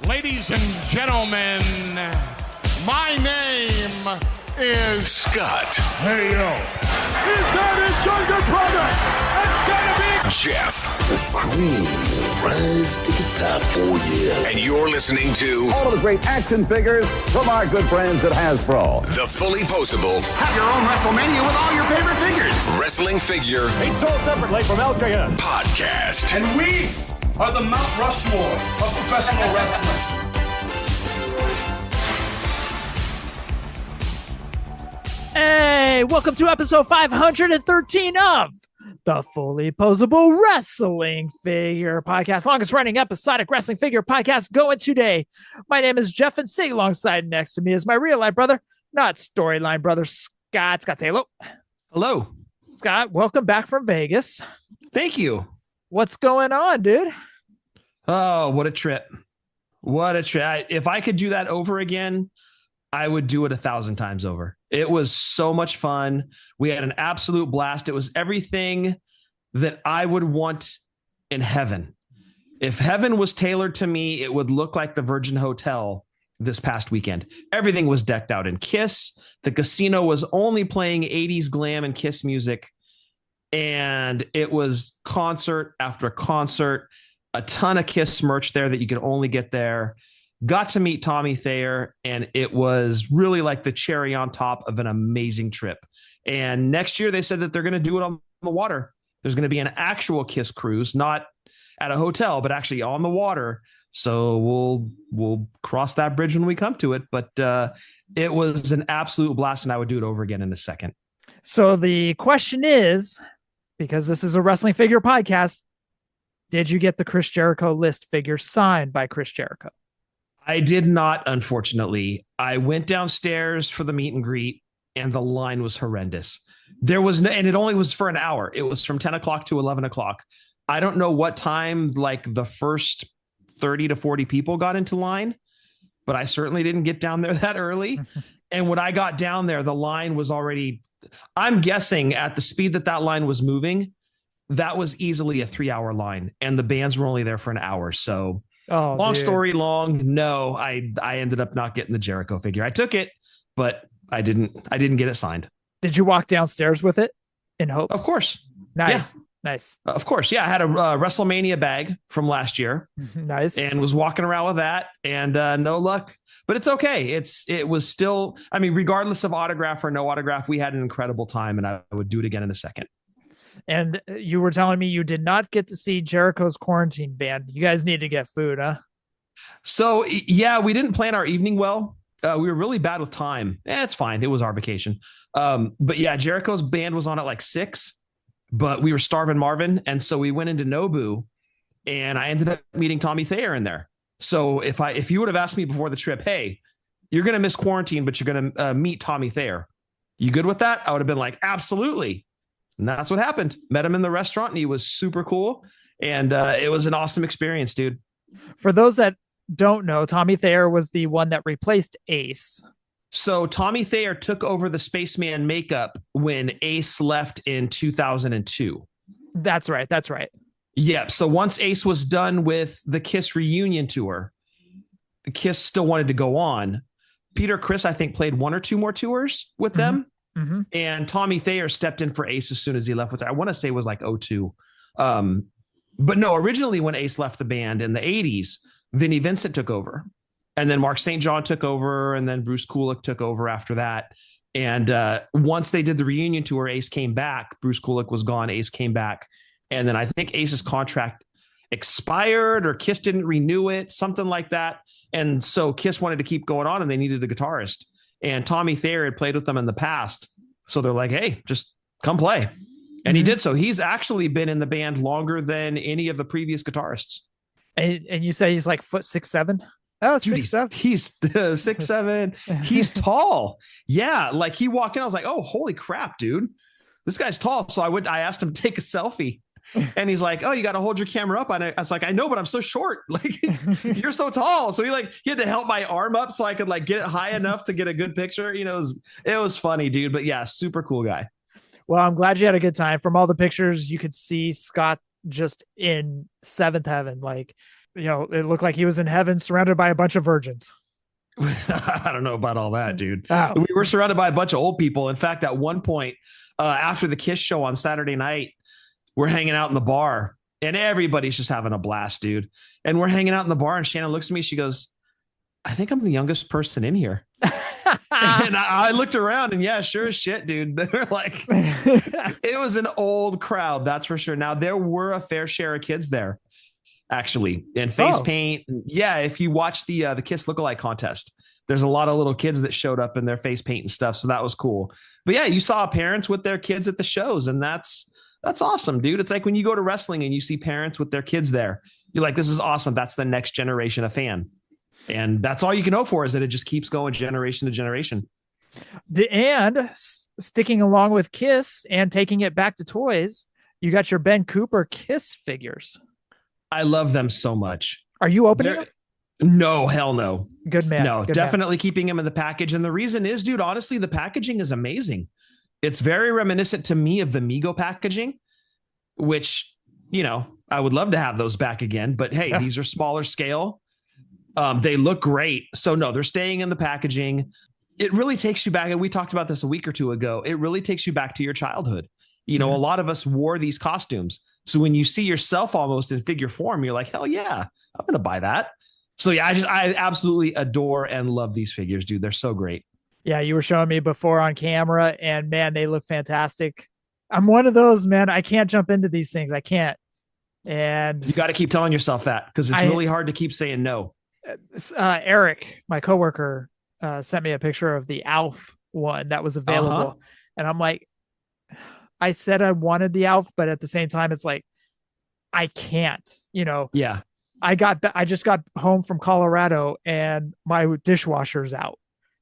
Ladies and gentlemen, my name is Scott. Hey, yo. Is that his younger brother? It's gonna be Jeff. The cream will rise to the top. Oh, yeah. And you're listening to all of the great action figures from our good friends at Hasbro. The Fullyposeable. Have your own WrestleMania with all your favorite figures. Wrestling Figure He's sold separately from LJN. Podcast. And we are the Mount Rushmore of professional wrestling. Hey, welcome to episode 513 of the Fullyposeable Wrestling Figure Podcast, longest running episodic wrestling figure podcast going today. My name is Jeff, and sitting alongside next to me is my real life brother, not storyline brother, Scott. Scott, say hello. Hello. Scott, welcome back from Vegas. Thank you. What's going on, dude? Oh, what a trip. What a trip. If I could do that over again, I would do it 1,000 times over. It was so much fun. We had an absolute blast. It was everything that I would want in heaven. If heaven was tailored to me, it would look like the Virgin Hotel this past weekend. Everything was decked out in Kiss. The casino was only playing 80s glam and Kiss music. And it was concert after concert, a ton of Kiss merch there that you could only get there. Got to meet Tommy Thayer, and it was really like the cherry on top of an amazing trip. And next year, they said that they're going to do it on the water. There's going to be an actual Kiss cruise, not at a hotel, but actually on the water. So we'll cross that bridge when we come to it. But it was an absolute blast, and I would do it over again in a second. So the question is, because this is a wrestling figure podcast, did you get the Chris Jericho list figure signed by Chris Jericho? I did not, unfortunately. I went downstairs for the meet and greet, and the line was horrendous. There was no, and it only was for an hour. It was from 10 o'clock to 11 o'clock. I don't know what time, like the first 30 to 40 people got into line, but I certainly didn't get down there that early. And when I got down there, the line was already, I'm guessing at the speed that line was moving, that was easily a 3-hour line, and the bands were only there for an hour. So long story long, no, I ended up not getting the Jericho figure. I took it, but I didn't get it signed. Did you walk downstairs with it in hopes? Of course. Nice. Yeah. Nice. Of course. Yeah. I had a WrestleMania bag from last year. Nice. And was walking around with that, and no luck, but it's okay. It was still, I mean, regardless of autograph or no autograph, we had an incredible time, and I would do it again in a second. And you were telling me you did not get to see Jericho's quarantine band. You guys need to get food, huh? So, yeah, we didn't plan our evening well. We were really bad with time. It's fine. It was our vacation. But yeah, Jericho's band was on at like 6, but we were starving Marvin. And so we went into Nobu, and I ended up meeting Tommy Thayer in there. So if you would have asked me before the trip, hey, you're going to miss quarantine, but you're going to meet Tommy Thayer, you good with that? I would have been like, absolutely. And that's what happened. Met him in the restaurant, and he was super cool. And it was an awesome experience, dude. For those that don't know, Tommy Thayer was the one that replaced Ace. So Tommy Thayer took over the Spaceman makeup when Ace left in 2002. That's right. That's right. Yep. So once Ace was done with the Kiss reunion tour, the Kiss still wanted to go on. Peter Criss, I think, played 1 or 2 more tours with them. Mm-hmm. And Tommy Thayer stepped in for Ace as soon as he left, which I want to say was like 2002. But no, originally when Ace left the band in the 80s, Vinnie Vincent took over. And then Mark St. John took over. And then Bruce Kulick took over after that. And once they did the reunion tour, Ace came back. Bruce Kulick was gone. Ace came back. And then I think Ace's contract expired, or Kiss didn't renew it, something like that. And so Kiss wanted to keep going on, and they needed a guitarist. And Tommy Thayer had played with them in the past. So they're like, hey, just come play. And he did so. He's actually been in the band longer than any of the previous guitarists. And you say he's like 6'7"? Oh, dude, 6'7". He's 6'7". He's tall. Yeah. Like he walked in. I was like, oh, holy crap, dude. This guy's tall. So I asked him to take a selfie. And he's like, oh, you got to hold your camera up. And I was like, I know, but I'm so short. Like, you're so tall. So he had to help my arm up so I could like get it high enough to get a good picture. You know, it was funny, dude. But yeah, super cool guy. Well, I'm glad you had a good time. From all the pictures, you could see Scott just in seventh heaven. Like, it looked like he was in heaven surrounded by a bunch of virgins. I don't know about all that, dude. Oh. We were surrounded by a bunch of old people. In fact, at one point, after the Kiss show on Saturday night, we're hanging out in the bar and everybody's just having a blast, dude. And we're hanging out in the bar and Shannon looks at me. She goes, I think I'm the youngest person in here. And I looked around and yeah, sure as shit, dude. They were like, it was an old crowd. That's for sure. Now there were a fair share of kids there actually, and face paint. Yeah. If you watch the Kiss lookalike contest, there's a lot of little kids that showed up in their face paint and stuff. So that was cool. But yeah, you saw parents with their kids at the shows and that's awesome, dude. It's like when you go to wrestling and you see parents with their kids there, you're like, this is awesome. That's the next generation of fan. And that's all you can hope for is that it just keeps going generation to generation. And sticking along with Kiss and taking it back to toys, you got your Ben Cooper Kiss figures. I love them so much. Are you opening them? No, hell no. Good man. No, Good definitely man. keeping them in the package. And the reason is, dude, honestly, the packaging is amazing. It's very reminiscent to me of the Mego packaging, which, I would love to have those back again. But hey, these are smaller scale. They look great. So no, they're staying in the packaging. It really takes you back. And we talked about this a week or two ago. It really takes you back to your childhood. A lot of us wore these costumes. So when you see yourself almost in figure form, you're like, hell yeah, I'm going to buy that. So yeah, I absolutely adore and love these figures, dude. They're so great. Yeah. You were showing me before on camera and man, they look fantastic. I'm one of those, man. I can't jump into these things. I can't. And you got to keep telling yourself that because it's really hard to keep saying no. Eric, my coworker, sent me a picture of the Alf one that was available. And I'm like, I said I wanted the Alf, but at the same time, it's like, I can't, Yeah. I just got home from Colorado and my dishwasher's out.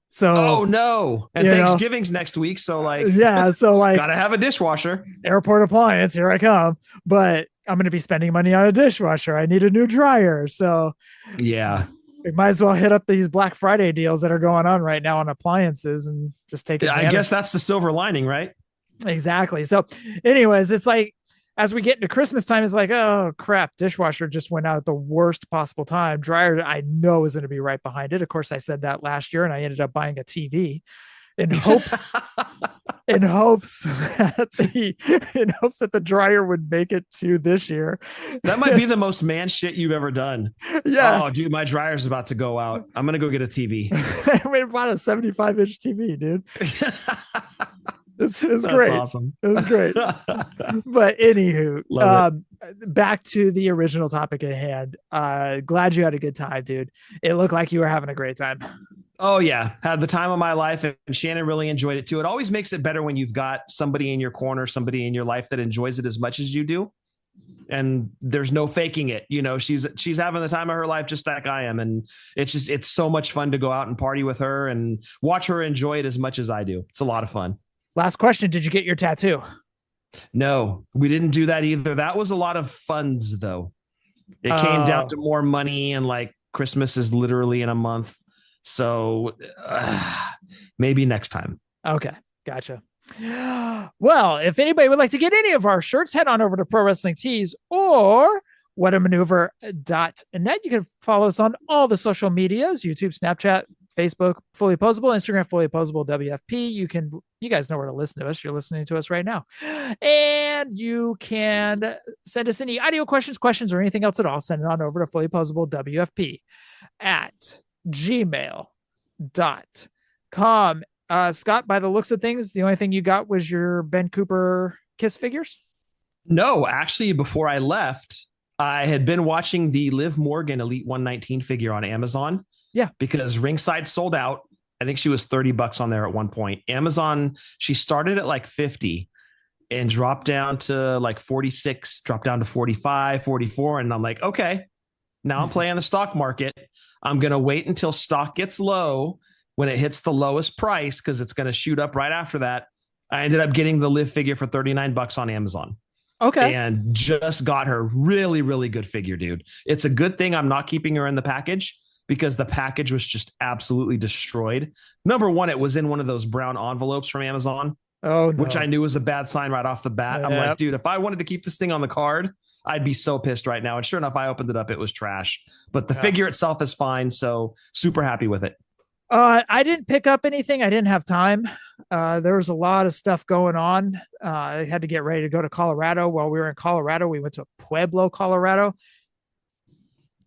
So, oh no. And Thanksgiving's next week. So gotta have a dishwasher. Airport appliance. Here I come. But I'm going to be spending money on a dishwasher. I need a new dryer. So yeah, we might as well hit up these Black Friday deals that are going on right now on appliances and just take it. I guess that's the silver lining, right? Exactly. So anyways, it's like, as we get into Christmas time, it's like, oh crap, dishwasher just went out at the worst possible time. Dryer, I know is going to be right behind it. Of course, I said that last year and I ended up buying a TV in hopes that the dryer would make it to this year. That might be the most man shit you've ever done. Yeah. Oh, dude, my dryer's about to go out. I'm going to go get a TV. We bought a 75-inch TV, dude. It's great. Awesome. It was great. But anywho, back to the original topic at hand. Glad you had a good time, dude. It looked like you were having a great time. Oh yeah. Had the time of my life and Shannon really enjoyed it too. It always makes it better when you've got somebody in your corner, somebody in your life that enjoys it as much as you do. And there's no faking it. She's having the time of her life just like I am. And it's so much fun to go out and party with her and watch her enjoy it as much as I do. It's a lot of fun. Last question. Did you get your tattoo? No, we didn't do that either. That was a lot of funds though. It came down to more money and like Christmas is literally in a month. So maybe next time. Okay. Gotcha. Well, if anybody would like to get any of our shirts, head on over to Pro Wrestling Tees or whatamaneuver.net. You can follow us on all the social medias, YouTube, Snapchat, Facebook, Fullyposeable, Instagram, Fullyposeable WFP. You guys know where to listen to us. You're listening to us right now. And you can send us any audio questions, or anything else at all. Send it on over to Fullyposeable WFP at gmail.com. Scott, by the looks of things, the only thing you got was your Ben Cooper Kiss figures? No, actually, before I left, I had been watching the Liv Morgan Elite 119 figure on Amazon. Yeah. Because Ringside sold out. I think she was $30 on there at one point. Amazon, she started at like 50 and dropped down to like 46, dropped down to 45, 44. And I'm like, okay, now I'm playing the stock market. I'm going to wait until stock gets low when it hits the lowest price, because it's going to shoot up right after that. I ended up getting the Liv figure for $39 on Amazon. Okay. And just got her really, really good figure, dude. It's a good thing I'm not keeping her in the package, because the package was just absolutely destroyed. Number one, it was in one of those brown envelopes from Amazon, which I knew was a bad sign right off the bat. I'm like, dude, if I wanted to keep this thing on the card, I'd be so pissed right now. And sure enough, I opened it up. It was trash, but the figure itself is fine. So super happy with it. I didn't pick up anything. I didn't have time. There was a lot of stuff going on. I had to get ready to go to Colorado. While we were in Colorado, we went to Pueblo, Colorado.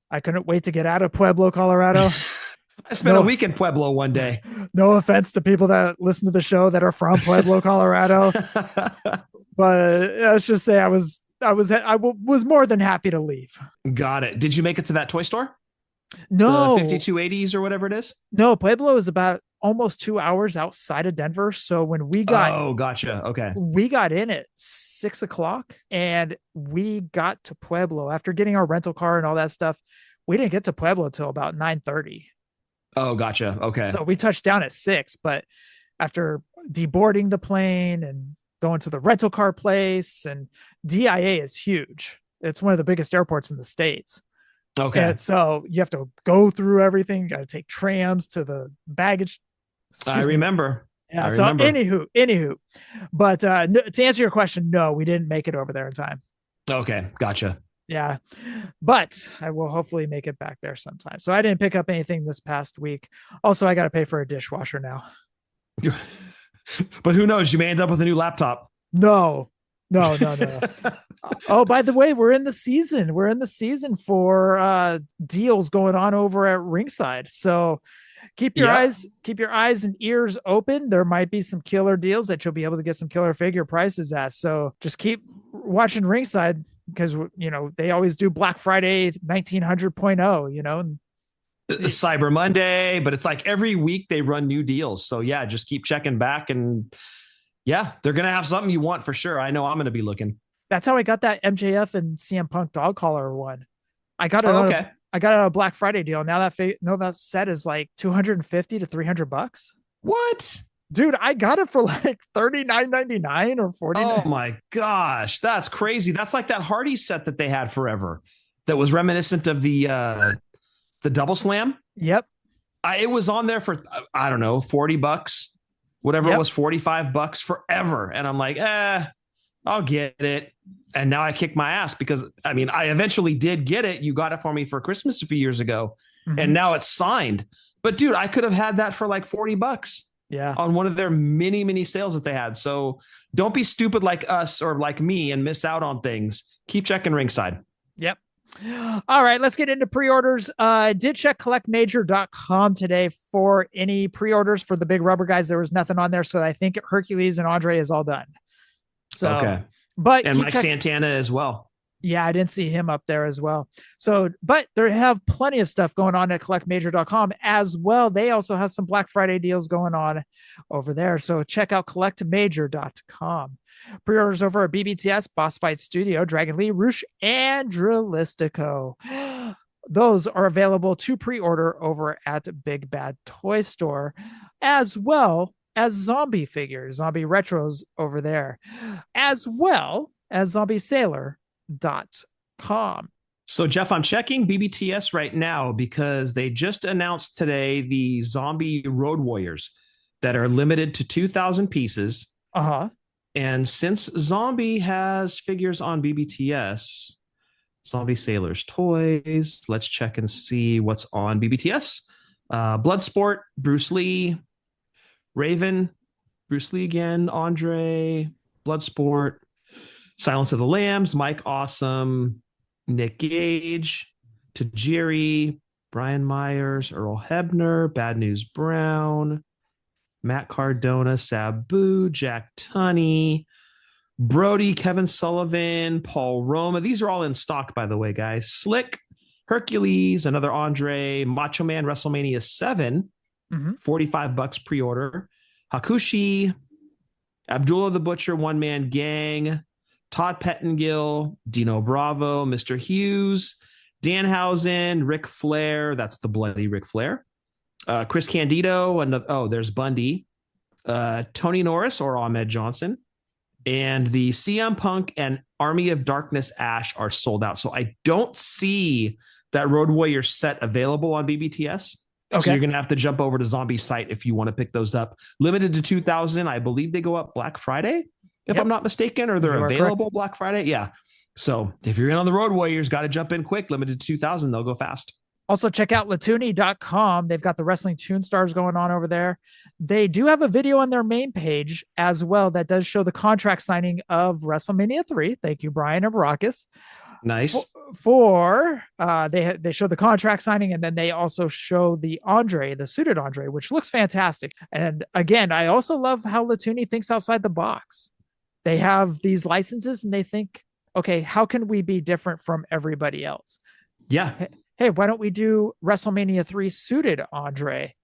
I couldn't wait to get out of Pueblo, Colorado. I spent a week in Pueblo one day. No offense to people that listen to the show that are from Pueblo, Colorado, but let's just say I was more than happy to leave. Got it. Did you make it to that toy store? No, the 5280s or whatever it is. No, Pueblo is about almost 2 hours outside of Denver. So when we got, gotcha. Okay. We got in at 6 o'clock and we got to Pueblo after getting our rental car and all that stuff. We didn't get to Pueblo until about 9:30. Oh, gotcha. Okay. So we touched down at 6, but after deboarding the plane and going to the rental car place, and DIA is huge. It's one of the biggest airports in the States. Okay. And so you have to go through everything. You got to take trams to the baggage. I remember. Yeah. So anywho, but to answer your question, no, we didn't make it over there in time. Okay. Gotcha. Yeah. But I will hopefully make it back there sometime. So I didn't pick up anything this past week. Also, I got to pay for a dishwasher now. But who knows? You may end up with a new laptop. No. Oh, by the way, we're in the season. We're in the season for deals going on over at Ringside. So keep your eyes and ears open. There might be some killer deals that you'll be able to get some killer figure prices at. So just keep watching Ringside because, they always do Black Friday 1900.0, Cyber Monday, but it's like every week they run new deals. So yeah, just keep checking back and yeah, they're going to have something you want for sure. I know I'm going to be looking. That's how I got that MJF and CM Punk dog collar one. I got it. I got it on a Black Friday deal. Now that set is like $250 to $300. What? Dude, I got it for like $39.99 or $49. Oh my gosh, that's crazy. That's like that Hardy set that they had forever. That was reminiscent of the double slam. Yep. It was on there for I don't know, $40, whatever it was, $45 forever. And I'm like, I'll get it. And now I kick my ass because I eventually did get it. You got it for me for Christmas a few years ago, and now it's signed. But dude, I could have had that for like $40. Yeah. On one of their mini sales that they had. So don't be stupid like us or like me and miss out on things. Keep checking Ringside. Yep. All right, let's get into pre-orders. I did check collectmajor.com today for any pre-orders for the big rubber guys. There was nothing on there. So I think Hercules and Andre is all done. So, okay. And Mike Santana as well. Yeah, I didn't see him up there as well. So, but they have plenty of stuff going on at collectmajor.com as well. They also have some Black Friday deals going on over there. So check out collectmajor.com. Pre-orders over at BBTS, Boss Fight Studio, Dragon Lee, Roosh, and Dralistico. Those are available to pre-order over at Big Bad Toy Store, as well as zombie figures, zombie retros over there, as well as zombiesailor.com. So Jeff, I'm checking BBTS right now because they just announced today the zombie road warriors that are limited to 2,000 pieces. And since Zombie has figures on BBTS, Zombie Sailors Toys, let's check and see what's on BBTS. Bloodsport, Bruce Lee, Raven, Bruce Lee again, Andre, Bloodsport, Silence of the Lambs, Mike Awesome, Nick Gage, Tajiri, Brian Myers, Earl Hebner, Bad News Brown, Matt Cardona, Sabu, Jack Tunney, Brody, Kevin Sullivan, Paul Roma. These are all in stock, by the way, guys. Slick, Hercules, another Andre, Macho Man WrestleMania 7, $45 pre-order. Hakushi, Abdullah the Butcher, One Man Gang, Todd Pettengill, Dino Bravo, Mr. Hughes, Danhausen, Ric Flair. That's the bloody Ric Flair. Chris Candido. There's Bundy. Tony Norris or Ahmed Johnson. And the CM Punk and Army of Darkness Ash are sold out. So I don't see that Road Warrior set available on BBTS. Okay. So you're going to have to jump over to Zombie site if you want to pick those up. Limited to 2,000. I believe they go up Black Friday, if I'm not mistaken, or they're available Black Friday. Yeah. So if you're in on the Road Warriors, got to jump in quick. Limited to 2,000. They'll go fast. Also, check out Toonie.com. They've got the Wrestling Toonstars going on over there. They do have a video on their main page as well that does show the contract signing of WrestleMania 3. Thank you, Brian and Baracus. Nice. They show the contract signing, and then they also show the suited Andre, which looks fantastic. And again, I also love how Toonie thinks outside the box. They have these licenses and they think, okay, how can we be different from everybody else? Yeah. Hey, why don't we do WrestleMania 3 suited Andre?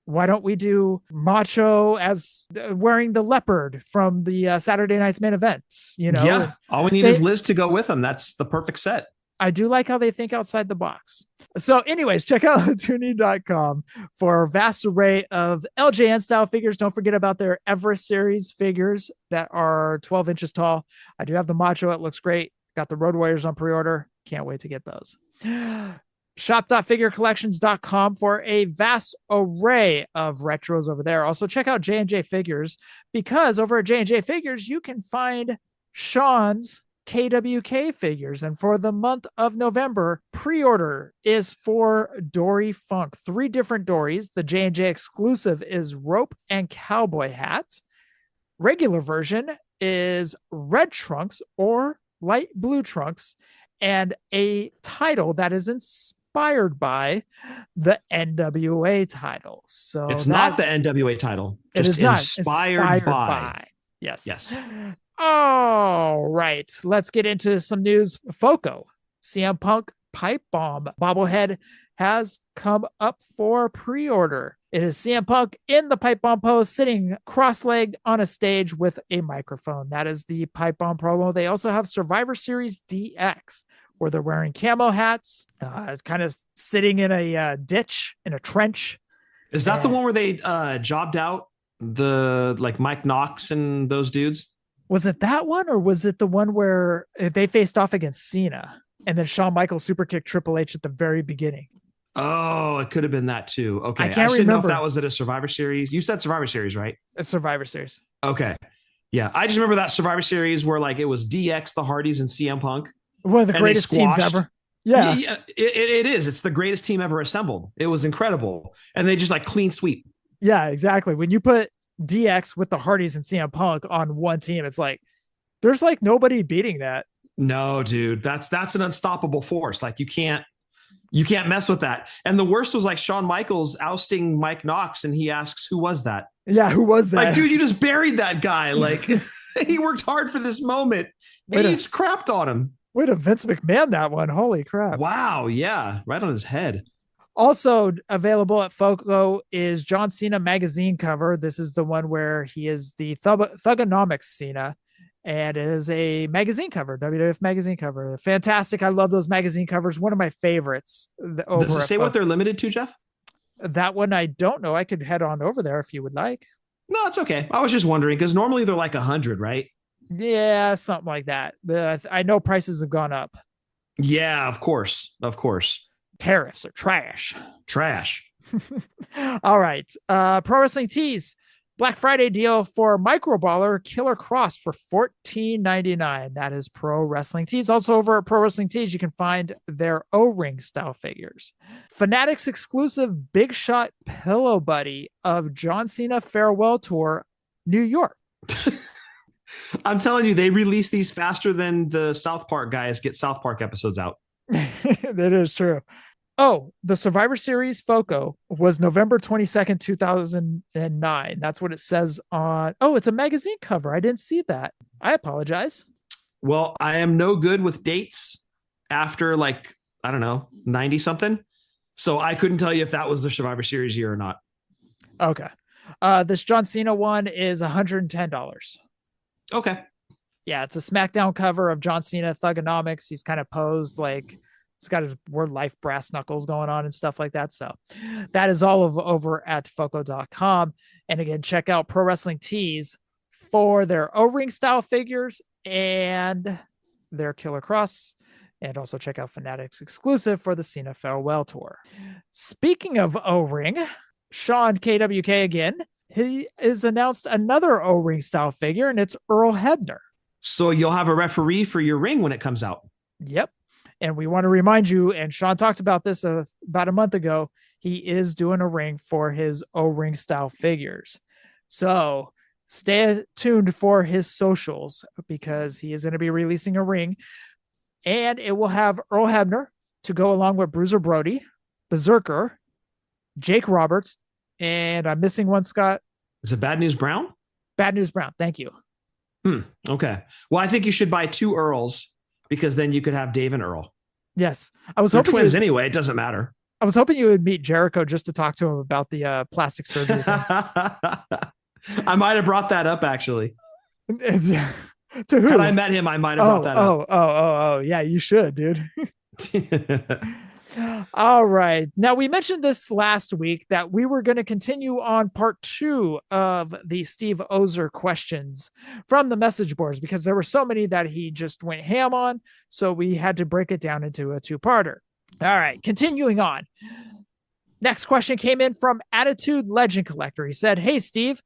Why don't we do Macho as wearing the leopard from the Saturday night's main event? Yeah. All we need is Liz to go with them. That's the perfect set. I do like how they think outside the box. So anyways, check out Toonie.com for a vast array of LJN style figures. Don't forget about their Everest series figures that are 12 inches tall. I do have the Macho. It looks great. Got the Road Warriors on pre-order. Can't wait to get those. Shop.figurecollections.com for a vast array of retros over there. Also check out J&J Figures, because over at J&J Figures, you can find Shawn's KWK figures. And for the month of November, pre-order is for Dory Funk. 3 different Dories. The J&J exclusive is Rope and Cowboy Hat. Regular version is Red Trunks or Light Blue Trunks, and a title that is inspired by the NWA title. So it's not the NWA title. It is not inspired by. Yes. All right. Let's get into some news. FOCO, CM Punk Pipe Bomb bobblehead has come up for pre-order. It is CM Punk in the pipe bomb pose, sitting cross-legged on a stage with a microphone. That is the pipe bomb promo. They also have Survivor Series DX, where they're wearing camo hats, kind of sitting in a ditch, in a trench. Is that the one where they jobbed out the Mike Knox and those dudes? Was it that one, or was it the one where they faced off against Cena and then Shawn Michaels super kicked Triple H at the very beginning? Oh, it could have been that too. Okay. I can't just didn't know remember if that was at a Survivor Series. You said Survivor Series, right? It's Survivor Series. Okay. Yeah. I just remember that Survivor Series where it was DX, the Hardys, and CM Punk. One of the greatest teams ever. Yeah. It is. It's the greatest team ever assembled. It was incredible. And they just clean sweep. Yeah, exactly. When you put DX with the Hardys and CM Punk on one team, it's there's nobody beating that. No, dude, that's an unstoppable force. You can't mess with that. And the worst was Shawn Michaels ousting Mike Knox, and he asks, "Who was that?" Yeah, who was that? Dude, you just buried that guy. He worked hard for this moment. And you just crapped on him. Way to Vince McMahon that one. Holy crap. Wow, yeah, right on his head. Also available at FOCO is John Cena magazine cover. This is the one where he is the Thugonomics Cena, and it is a magazine cover, WWF magazine cover. Fantastic. I love those magazine covers. One of my favorites. Does it say what they're limited to, Jeff? That one, I don't know. I could head on over there if you would like. No, it's okay. I was just wondering, because normally they're 100, right? Yeah, something like that. I know prices have gone up. Yeah, of course. Tariffs are trash. All right. Pro Wrestling Tees Black Friday deal for Micro Brawler Killer Kross for $14.99. That is Pro Wrestling Tees. Also over at Pro Wrestling Tees, you can find their O-ring style figures. Fanatics exclusive Big Shot Pillow Buddy of John Cena Farewell Tour, New York. I'm telling you, they release these faster than the South Park guys get South Park episodes out. That is true. Oh, the Survivor Series FOCO was November 22nd, 2009. That's what it says on. Oh, it's a magazine cover. I didn't see that. I apologize. Well, I am no good with dates after 90 something. So I couldn't tell you if that was the Survivor Series year or not. Okay. This John Cena one is $110. Okay. Yeah, it's a SmackDown cover of John Cena Thugonomics. He's kind of posed he's got his Word Life brass knuckles going on and stuff like that. So that is all over at FOCO.com. And again, check out Pro Wrestling Tees for their O-ring style figures and their Killer Kross. And also check out Fanatics exclusive for the Cena Farewell Tour. Speaking of O-ring, Shawn KWK again. He has announced another O-ring style figure, and it's Earl Hebner. So you'll have a referee for your ring when it comes out. Yep. And we want to remind you, and Shawn talked about this about a month ago, he is doing a ring for his O-ring style figures. So stay tuned for his socials because he is going to be releasing a ring, and it will have Earl Hebner to go along with Bruiser Brody, Berserker, Jake Roberts, and I'm missing one, Scott. Is it Bad News Brown? Bad News Brown. Thank you. Okay. Well, I think you should buy 2 Earls because then you could have Dave and Earl. Yes. I was They're hoping twins anyway. It doesn't matter. I was hoping you would meet Jericho just to talk to him about the plastic surgery thing. I might have brought that up actually. To who? Had I met him, I might have brought that up. Oh, yeah, you should, dude. All right. Now, we mentioned this last week that we were going to continue on part 2 of the Steve Ozer questions from the message boards because there were so many that he just went ham on. So we had to break it down into a 2-parter. All right. Continuing on. Next question came in from Attitude Legend Collector. He said, "Hey, Steve,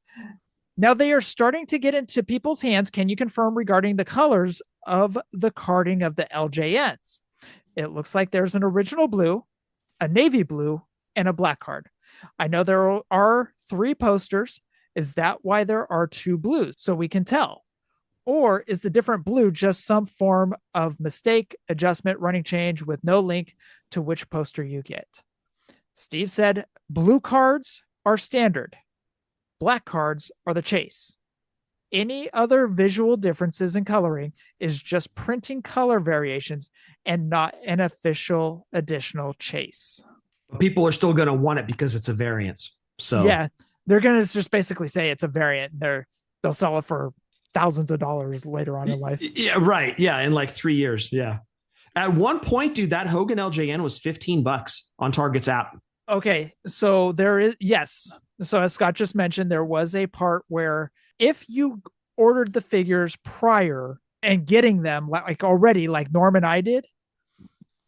now they are starting to get into people's hands. Can you confirm regarding the colors of the carding of the LJNs? It looks like there's an original blue, a navy blue, and a black card. I know there are 3 posters. Is that why there are 2 blues? So we can tell. Or is the different blue just some form of mistake, adjustment, running change with no link to which poster you get?" Steve said, "Blue cards are standard. Black cards are the chase. Any other visual differences in coloring is just printing color variations and not an official additional chase." People are still going to want it because it's a variance. So yeah, they're going to just basically say it's a variant. They'll sell it for thousands of dollars later on in life. Yeah, right. Yeah, in like 3 years. Yeah. At one point, dude, that Hogan LJN was $15 on Target's app. Okay, so there is, yes. So as Scott just mentioned, there was a part where if you ordered the figures prior and getting them like already, like Norm and I did,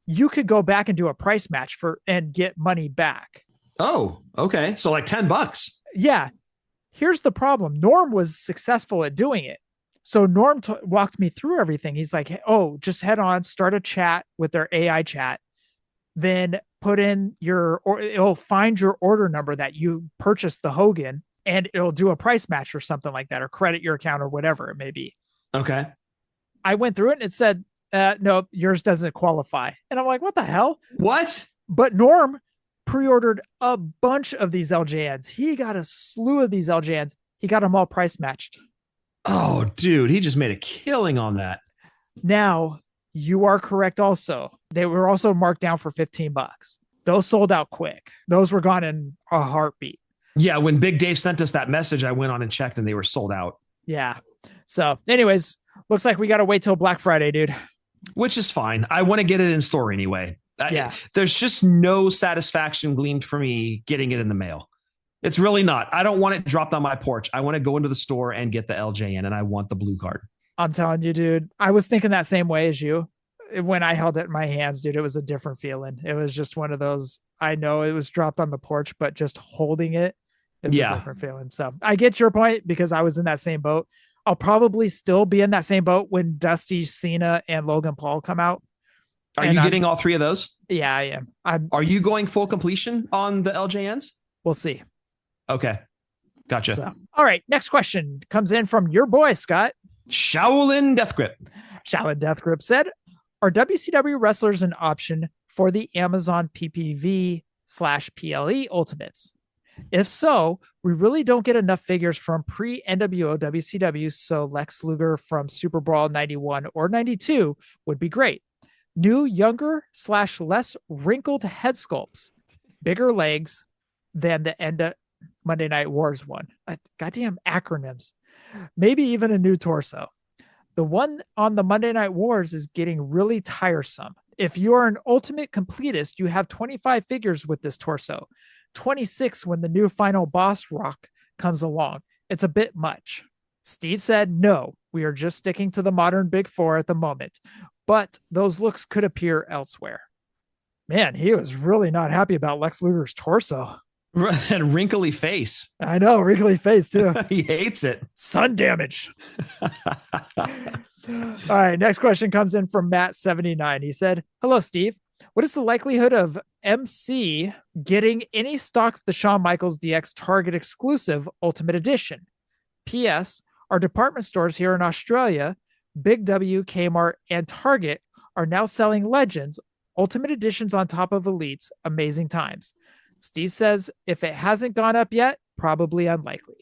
you could go back and do a price match and get money back. Oh, okay. So like $10. Yeah. Here's the problem. Norm was successful at doing it. So Norm walked me through everything. He's like, "Oh, just head on, start a chat with their AI chat, then put in it'll find your order number that you purchased the Hogan, and it'll do a price match or something like that, or credit your account or whatever it may be." Okay. I went through it and it said, "No, yours doesn't qualify." And I'm like, what the hell? What? But Norm pre-ordered a bunch of these LJNs. He got a slew of these LJNs. He got them all price matched. Oh, dude, he just made a killing on that. Now, you are correct also. They were also marked down for $15. Those sold out quick. Those were gone in a heartbeat. Yeah, when Big Dave sent us that message, I went on and checked and they were sold out. Yeah. So anyways, looks like we got to wait till Black Friday, dude. Which is fine. I want to get it in store anyway. Yeah. There's just no satisfaction gleamed for me getting it in the mail. It's really not. I don't want it dropped on my porch. I want to go into the store and get the LJN, and I want the blue card. I'm telling you, dude, I was thinking that same way as you. When I held it in my hands, dude, it was a different feeling. It was just one of those, I know it was dropped on the porch, but just holding it, it's a different feeling. So I get your point because I was in that same boat. I'll probably still be in that same boat when Dusty, Cena, and Logan Paul come out. Are you getting all 3 of those? Yeah, I am. Are you going full completion on the LJNs? We'll see. Okay. Gotcha. So, all right. Next question comes in from your boy, Scott. Shaolin Death Grip. Shaolin Death Grip said, "Are WCW wrestlers an option for the Amazon PPV/PLE Ultimates? If so, we really don't get enough figures from pre-NWO WCW, so Lex Luger from Super Brawl 91 or 92 would be great. New, younger/less wrinkled head sculpts, bigger legs than the end of Monday Night Wars one. Goddamn acronyms. Maybe even a new torso. The one on the Monday Night Wars is getting really tiresome. If you're an ultimate completist, you have 25 figures with this torso. 26 when the new final boss rock comes along. It's a bit much." Steve said, "No, we are just sticking to the modern Big Four at the moment, but those looks could appear elsewhere." Man, he was really not happy about Lex Luger's torso. And wrinkly face. I know, wrinkly face too. He hates it. Sun damage. All right, next question comes in from Matt79. He said, "Hello, Steve. What is the likelihood of MC getting any stock of the Shawn Michaels DX Target exclusive Ultimate Edition? P.S. Our department stores here in Australia, Big W, Kmart, and Target are now selling Legends, Ultimate Editions on top of Elites. Amazing times." Steve says, if it hasn't gone up yet, probably unlikely.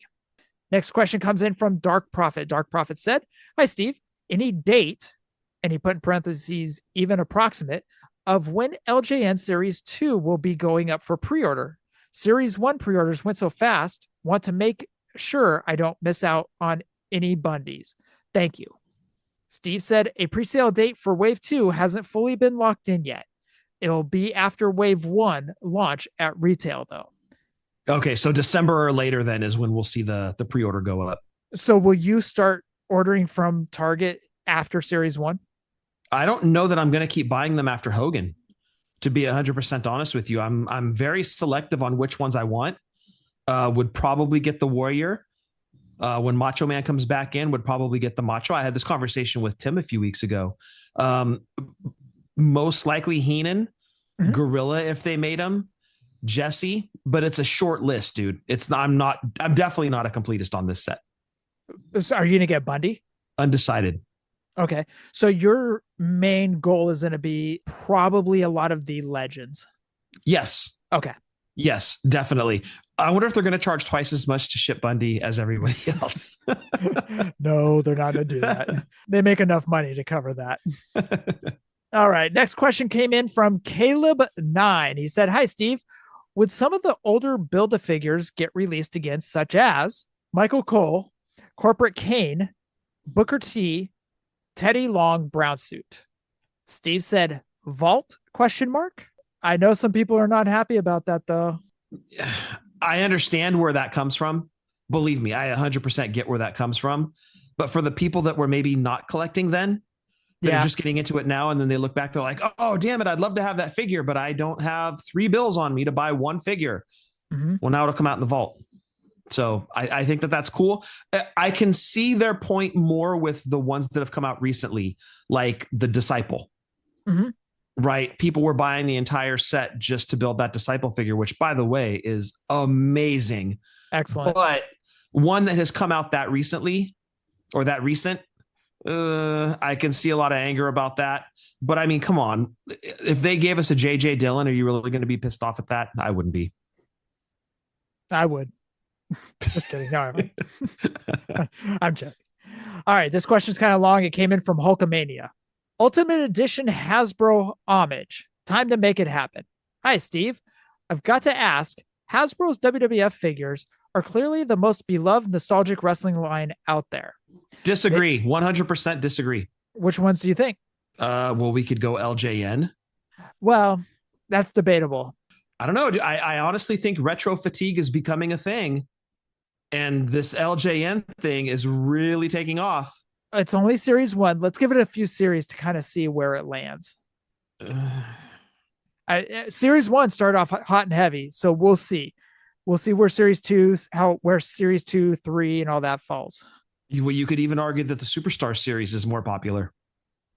Next question comes in from Dark Prophet. Dark Prophet said, "Hi, Steve. Any date," and he put in parentheses, even approximate, "of when LJN Series 2 will be going up for pre-order? Series 1 pre-orders went so fast. Want to make sure I don't miss out on any bundies. Thank you." Steve said a pre-sale date for Wave 2 hasn't fully been locked in yet. It'll be after Wave 1 launch at retail, though. Okay, so December or later then is when we'll see the pre-order go up. So will you start ordering from Target after Series 1? I don't know that I'm going to keep buying them after Hogan, to be 100% honest with you. I'm very selective on which ones I want. Would probably get the Warrior. When Macho Man comes back in, would probably get the Macho. I had this conversation with Tim a few weeks ago. Most likely Heenan, Gorilla if they made him, Jesse, but it's a short list, dude. I'm definitely not a completist on this set. So are you going to get Bundy? Undecided. Okay. So your main goal is going to be probably a lot of the Legends. Yes. Okay. Yes, definitely. I wonder if they're going to charge twice as much to ship Bundy as everybody else. No, they're not going to do that. They make enough money to cover that. All right. Next question came in from Caleb9. He said, "Hi, Steve. Would some of the older Build-A-Figures get released again, such as Michael Cole, Corporate Kane, Booker T, Teddy Long brown suit?" Steve said, "Vault?" ? I know some people are not happy about that, though. I understand where that comes from. Believe me, I 100% get where that comes from. But for the people that were maybe not collecting then, that are just getting into it now, and then they look back, they're like, "Oh, damn it, I'd love to have that figure, but I don't have 3 bills on me to buy one figure." Well, now it'll come out in the vault. So I think that's cool. I can see their point more with the ones that have come out recently, like the Disciple. Right? People were buying the entire set just to build that Disciple figure, which, by the way, is amazing. Excellent. But one that has come out that recently, or that recent, I can see a lot of anger about that. But I mean, come on. If they gave us a JJ Dillon, are you really going to be pissed off at that? I wouldn't be. I would. Just kidding. No, I'm joking. All right. This question is kind of long. It came in from Hulkamania. Ultimate Edition Hasbro homage. Time to make it happen. Hi, Steve. I've got to ask, Hasbro's WWF figures are clearly the most beloved nostalgic wrestling line out there. Disagree. 100% disagree. Which ones do you think? Well, we could go LJN. Well, that's debatable. I don't know. I honestly think retro fatigue is becoming a thing. And this LJN thing is really taking off. It's only Series 1. Let's give it a few series to kind of see where it lands. Series 1 started off hot and heavy, so we'll see. We'll see where Series 2, where Series 2, 3, and all that falls. You could even argue that the Superstar series is more popular.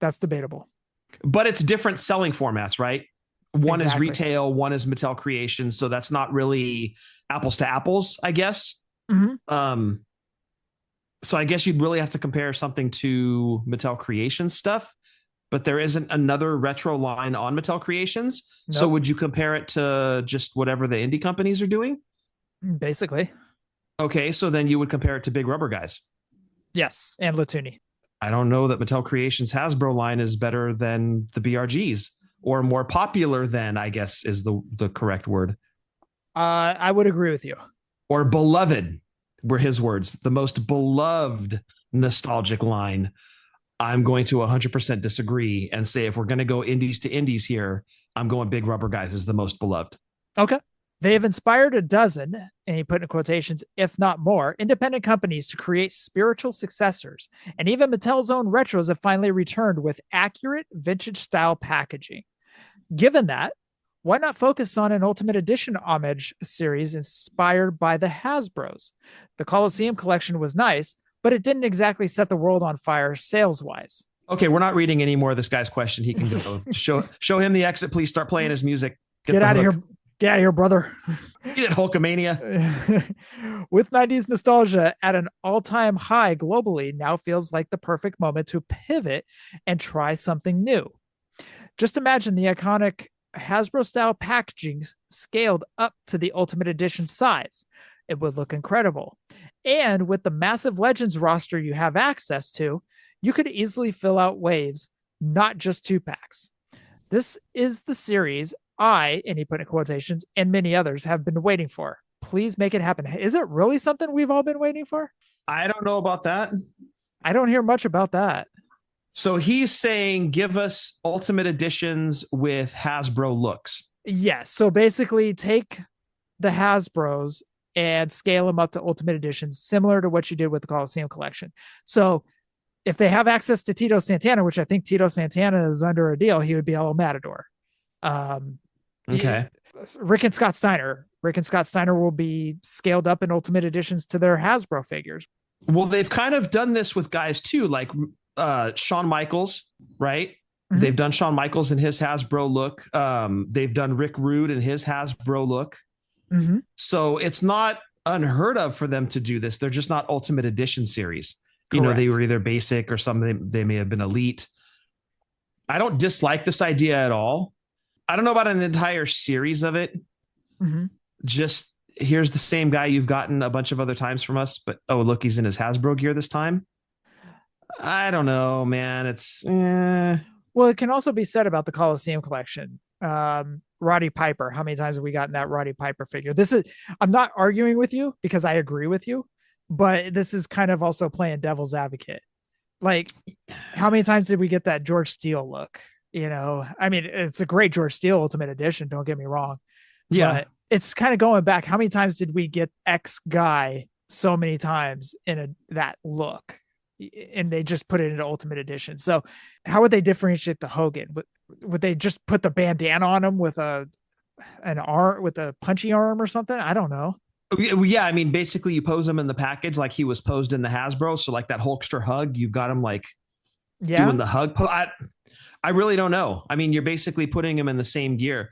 That's debatable. But it's different selling formats, right? One Exactly. is retail, one is Mattel Creations, so that's not really apples to apples, I guess. So I guess you'd really have to compare something to Mattel Creations stuff, but there isn't another retro line on Mattel Creations. Nope. So would you compare it to just whatever the indie companies are doing? Basically. Okay, so then you would compare it to Big Rubber Guys. Yes, and Toonie. I don't know that Mattel Creations Hasbro line is better than the BRGs, or more popular than, I guess, is the correct word. I would agree with you. Or beloved were his words. The most beloved nostalgic line. I'm going to 100% disagree and say if we're going to go indies to indies here, I'm going Big Rubber Guys is the most beloved. Okay. They have inspired a dozen, and he put in quotations, if not more, independent companies to create spiritual successors. And even Mattel's own retros have finally returned with accurate vintage style packaging. Given that, Why not focus on an Ultimate Edition homage series inspired by the Hasbros? The Coliseum collection was nice, but it didn't exactly set the world on fire sales-wise. Okay, we're not reading any more of this guy's question. He can go. show him the exit, please. Start playing his music. Get out of here. Get out of here, brother. Get it, Hulkamania. With 90s nostalgia at an all-time high globally, now feels like the perfect moment to pivot and try something new. Just imagine the iconic Hasbro-style packaging scaled up to the Ultimate Edition size. It would look incredible. And with the massive Legends roster you have access to, you could easily fill out waves, not just 2-packs. This is the series I, and he put in quotations, and many others have been waiting for. Please make it happen. Is it really something we've all been waiting for? I don't know about that. I don't hear much about that. So he's saying, give us Ultimate Editions with Hasbro looks. Yes. So basically take the Hasbros and scale them up to Ultimate Editions, similar to what you did with the Coliseum collection. So if they have access to Tito Santana, which I think Tito Santana is under a deal, he would be El Matador. Okay. Rick and Scott Steiner. Rick and Scott Steiner will be scaled up in Ultimate Editions to their Hasbro figures. Well, they've kind of done this with guys too, like Shawn Michaels, right? Mm-hmm. They've done Shawn Michaels in his Hasbro look. They've done Rick Rude in his Hasbro look. Mm-hmm. So it's not unheard of for them to do this. They're just not Ultimate Edition series. Correct. You know, they were either basic or something. They may have been elite. I don't dislike this idea at all. I don't know about an entire series of it. Mm-hmm. Just here's the same guy you've gotten a bunch of other times from us, but oh, look, he's in his Hasbro gear this time. I don't know, man. It's well, it can also be said about the Coliseum collection. Roddy Piper. How many times have we gotten that Roddy Piper figure? I'm not arguing with you because I agree with you, but this is kind of also playing devil's advocate. Like, how many times did we get that George Steele look? You know, I mean, it's a great George Steele Ultimate Edition. Don't get me wrong. Yeah. But it's kind of going back. How many times did we get X guy so many times in that look? And they just put it into Ultimate Edition. So how would they differentiate the Hogan? Would they just put the bandana on him with an arm, with a punchy arm or something? I don't know. Yeah, I mean, basically you pose him in the package like he was posed in the Hasbro. So like that Hulkster hug, you've got him like doing the hug. I really don't know. I mean, you're basically putting him in the same gear.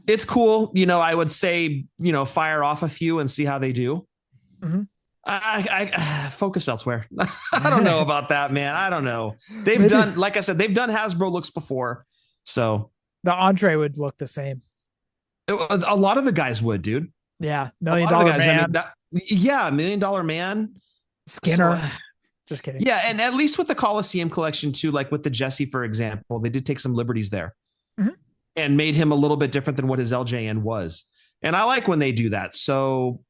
It's cool. You know, I would say, you know, fire off a few and see how they do. Mm-hmm. I focus elsewhere. I don't know about that, man. I don't know. They've done, like I said, they've done Hasbro looks before. So the Andre would look the same. A lot of the guys would, dude. Yeah. $1 Million Man. I mean, $1 Million Man. Skinner. So, just kidding. Yeah. And at least with the Coliseum collection too, like with the Jesse, for example, they did take some liberties there and made him a little bit different than what his LJN was. And I like when they do that. So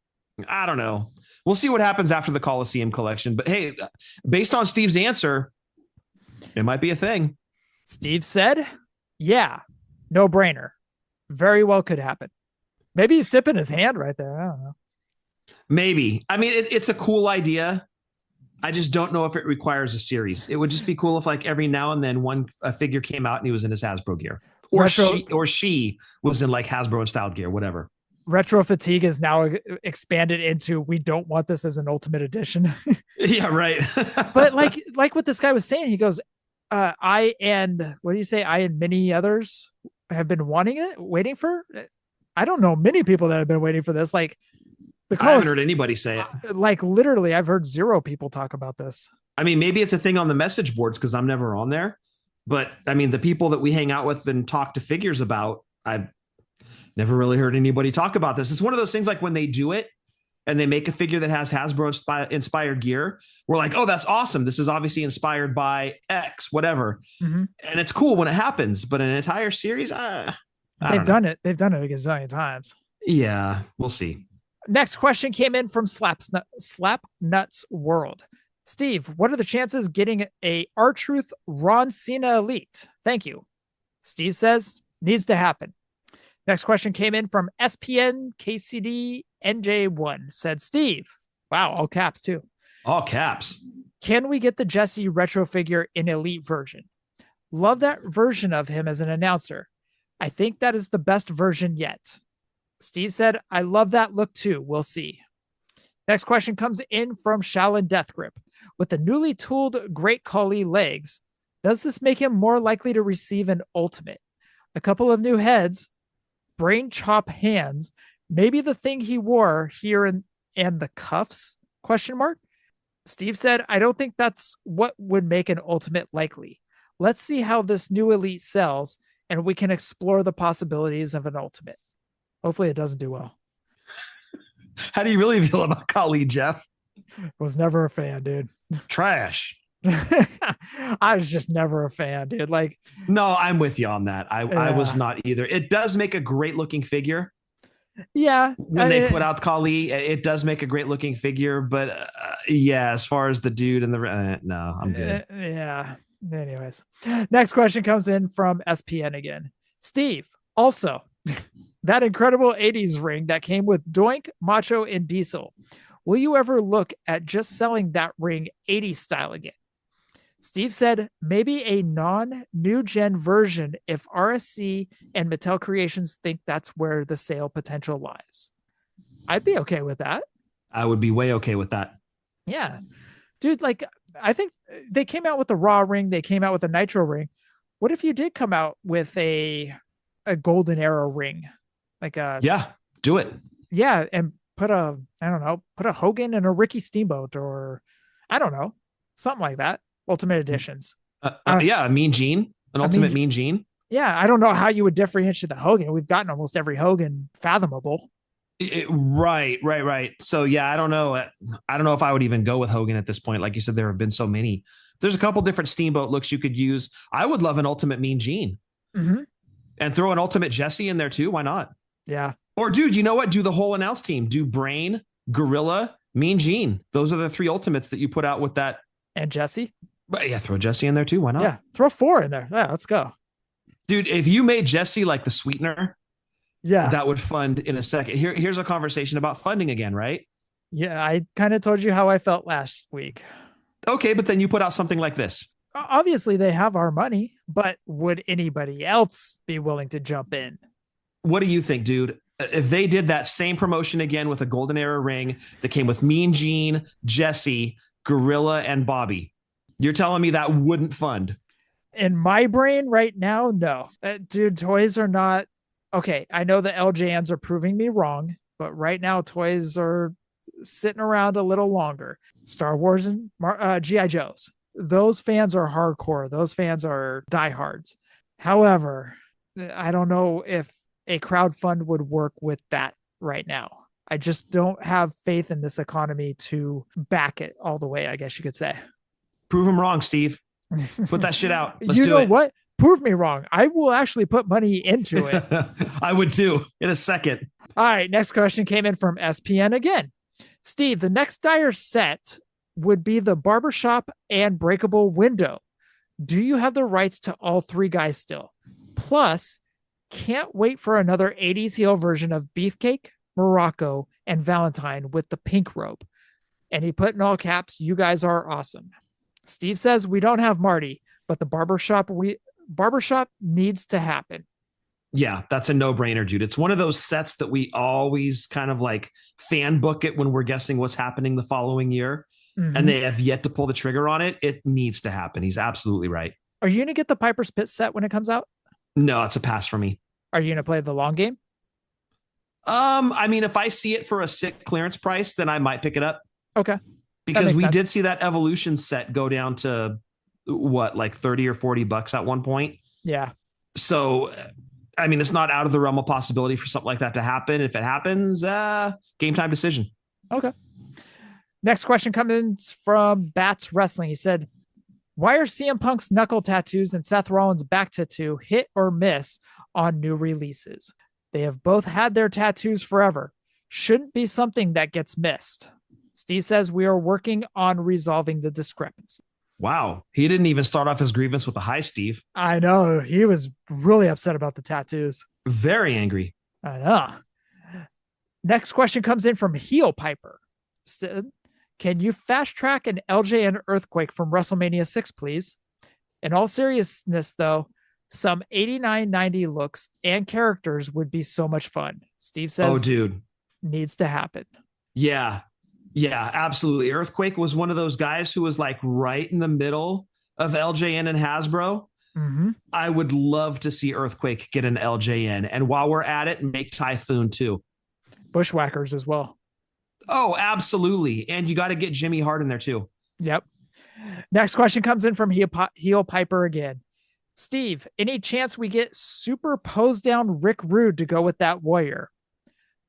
I don't know. We'll see what happens after the Coliseum collection. But hey, based on Steve's answer, it might be a thing. Steve said, yeah, no brainer. Very well could happen. Maybe he's tipping his hand right there. I don't know. Maybe. I mean, it's a cool idea. I just don't know if it requires a series. It would just be cool if like every now and then a figure came out and he was in his Hasbro gear. Or she was in like Hasbro and styled gear, whatever. Retro fatigue is now expanded into, we don't want this as an Ultimate Edition. Yeah, right. But like what this guy was saying, he goes, I and many others have been wanting it, waiting for. I don't know many people that have been waiting for this. Like I haven't heard anybody say it. Like literally, I've heard 0 people talk about this. I mean, maybe it's a thing on the message boards because I'm never on there. But I mean, the people that we hang out with and talk to figures about, I've never really heard anybody talk about this. It's one of those things like when they do it and they make a figure that has Hasbro inspired gear, we're like, oh, that's awesome. This is obviously inspired by X, whatever. Mm-hmm. And it's cool when it happens, but an entire series, they've done it. They've done it a gazillion times. Yeah, we'll see. Next question came in from Slap Nuts World. Steve, what are the chances getting a R-Truth Ron Cena Elite? Thank you. Steve says, needs to happen. Next question came in from SPN KCD NJ1. Said, Steve, wow, all caps too. All caps. Can we get the Jesse retro figure in Elite version? Love that version of him as an announcer. I think that is the best version yet. Steve said, I love that look too. We'll see. Next question comes in from Shawn Deathgrip. With the newly tooled Great Khali legs, does this make him more likely to receive an ultimate? A couple of new heads, brain chop hands, maybe the thing he wore here and the cuffs? Question mark. Steve said, I don't think that's what would make an ultimate likely. Let's see how this new elite sells, and we can explore the possibilities of an ultimate. Hopefully it doesn't do well. How do you really feel about Khali, Jeff? Was never a fan, dude. Trash. I was just never a fan, dude. Like, no, I'm with you on that. I was not either. It does make a great looking figure. Yeah. When they put out Khali, it does make a great looking figure. But yeah, as far as the dude and the no, I'm good. Yeah. Anyways, next question comes in from SPN again. Steve, also, that incredible 80s ring that came with Doink, Macho, and Diesel. Will you ever look at just selling that ring 80s style again? Steve said maybe a non-new gen version if RSC and Mattel Creations think that's where the sale potential lies. I'd be okay with that. I would be way okay with that. Yeah. Dude, like, I think they came out with the Raw ring. They came out with a Nitro ring. What if you did come out with a Golden Era ring? Like yeah, do it. Yeah, and put a Hogan and a Ricky Steamboat, or I don't know, something like that. Ultimate editions. Yeah, a Mean Gene, Ultimate Mean Gene. Yeah, I don't know how you would differentiate the Hogan. We've gotten almost every Hogan fathomable. Right. So yeah, I don't know if I would even go with Hogan at this point. Like you said, there have been so many. There's a couple different Steamboat looks you could use. I would love an Ultimate Mean Gene. Mm-hmm. And throw an Ultimate Jesse in there too. Why not? Yeah. Or dude, you know what? Do the whole announce team. Do Brain, Gorilla, Mean Gene. Those are the 3 Ultimates that you put out with that. And Jesse. But yeah, throw Jesse in there too. Why not? Yeah, throw 4 in there. Yeah, let's go. Dude, if you made Jesse like the sweetener, yeah, that would fund in a second. Here's a conversation about funding again, right? Yeah, I kind of told you how I felt last week. Okay, but then you put out something like this. Obviously, they have our money, but would anybody else be willing to jump in? What do you think, dude? If they did that same promotion again with a Golden Era ring that came with Mean Gene, Jesse, Gorilla, and Bobby, you're telling me that wouldn't fund? In my brain right now, no. Dude, toys are not... Okay, I know the LJNs are proving me wrong, but right now toys are sitting around a little longer. Star Wars and G.I. Joes. Those fans are hardcore. Those fans are diehards. However, I don't know if a crowdfund would work with that right now. I just don't have faith in this economy to back it all the way, I guess you could say. Prove them wrong, Steve. Put that shit out. Let's you do know it. What? Prove me wrong. I will actually put money into it. I would too, in a second. All right. Next question came in from SPN again. Steve, the next Dyer set would be the barbershop and breakable window. Do you have the rights to all 3 guys still? Plus, can't wait for another 80s heel version of Beefcake, Morocco, and Valentine with the pink robe. And he put in all caps, you guys are awesome. Steve says we don't have Marty, but the barbershop needs to happen. Yeah, that's a no-brainer, dude. It's one of those sets that we always kind of like fan book it when we're guessing what's happening the following year. Mm-hmm. And they have yet to pull the trigger on it. It needs to happen. He's absolutely right. Are you going to get the Piper's Pit set when it comes out? No, it's a pass for me. Are you going to play the long game? I mean, if I see it for a sick clearance price, then I might pick it up. Okay. Because we did see that Evolution set go down to what, like 30 or 40 bucks at one point. Yeah. So, I mean, it's not out of the realm of possibility for something like that to happen. If it happens, game time decision. Okay. Next question comes from Bats Wrestling. He said, why are CM Punk's knuckle tattoos and Seth Rollins' back tattoo hit or miss on new releases? They have both had their tattoos forever. Shouldn't be something that gets missed. Steve says we are working on resolving the discrepancy. Wow. He didn't even start off his grievance with a hi, Steve. I know. He was really upset about the tattoos. Very angry. I know. Next question comes in from Heel Piper. Can you fast track an LJN Earthquake from WrestleMania 6, please? In all seriousness, though, Some 89-90 looks and characters would be so much fun. Steve says, oh, dude, needs to happen. Yeah, absolutely. Earthquake was one of those guys who was like right in the middle of LJN and Hasbro. Mm-hmm. I would love to see Earthquake get an LJN. And while we're at it, make Typhoon too. Bushwhackers as well. Oh, absolutely. And you got to get Jimmy Hart in there too. Yep. Next question comes in from Heel Piper again. Steve, any chance we get super posed down Rick Rude to go with that warrior?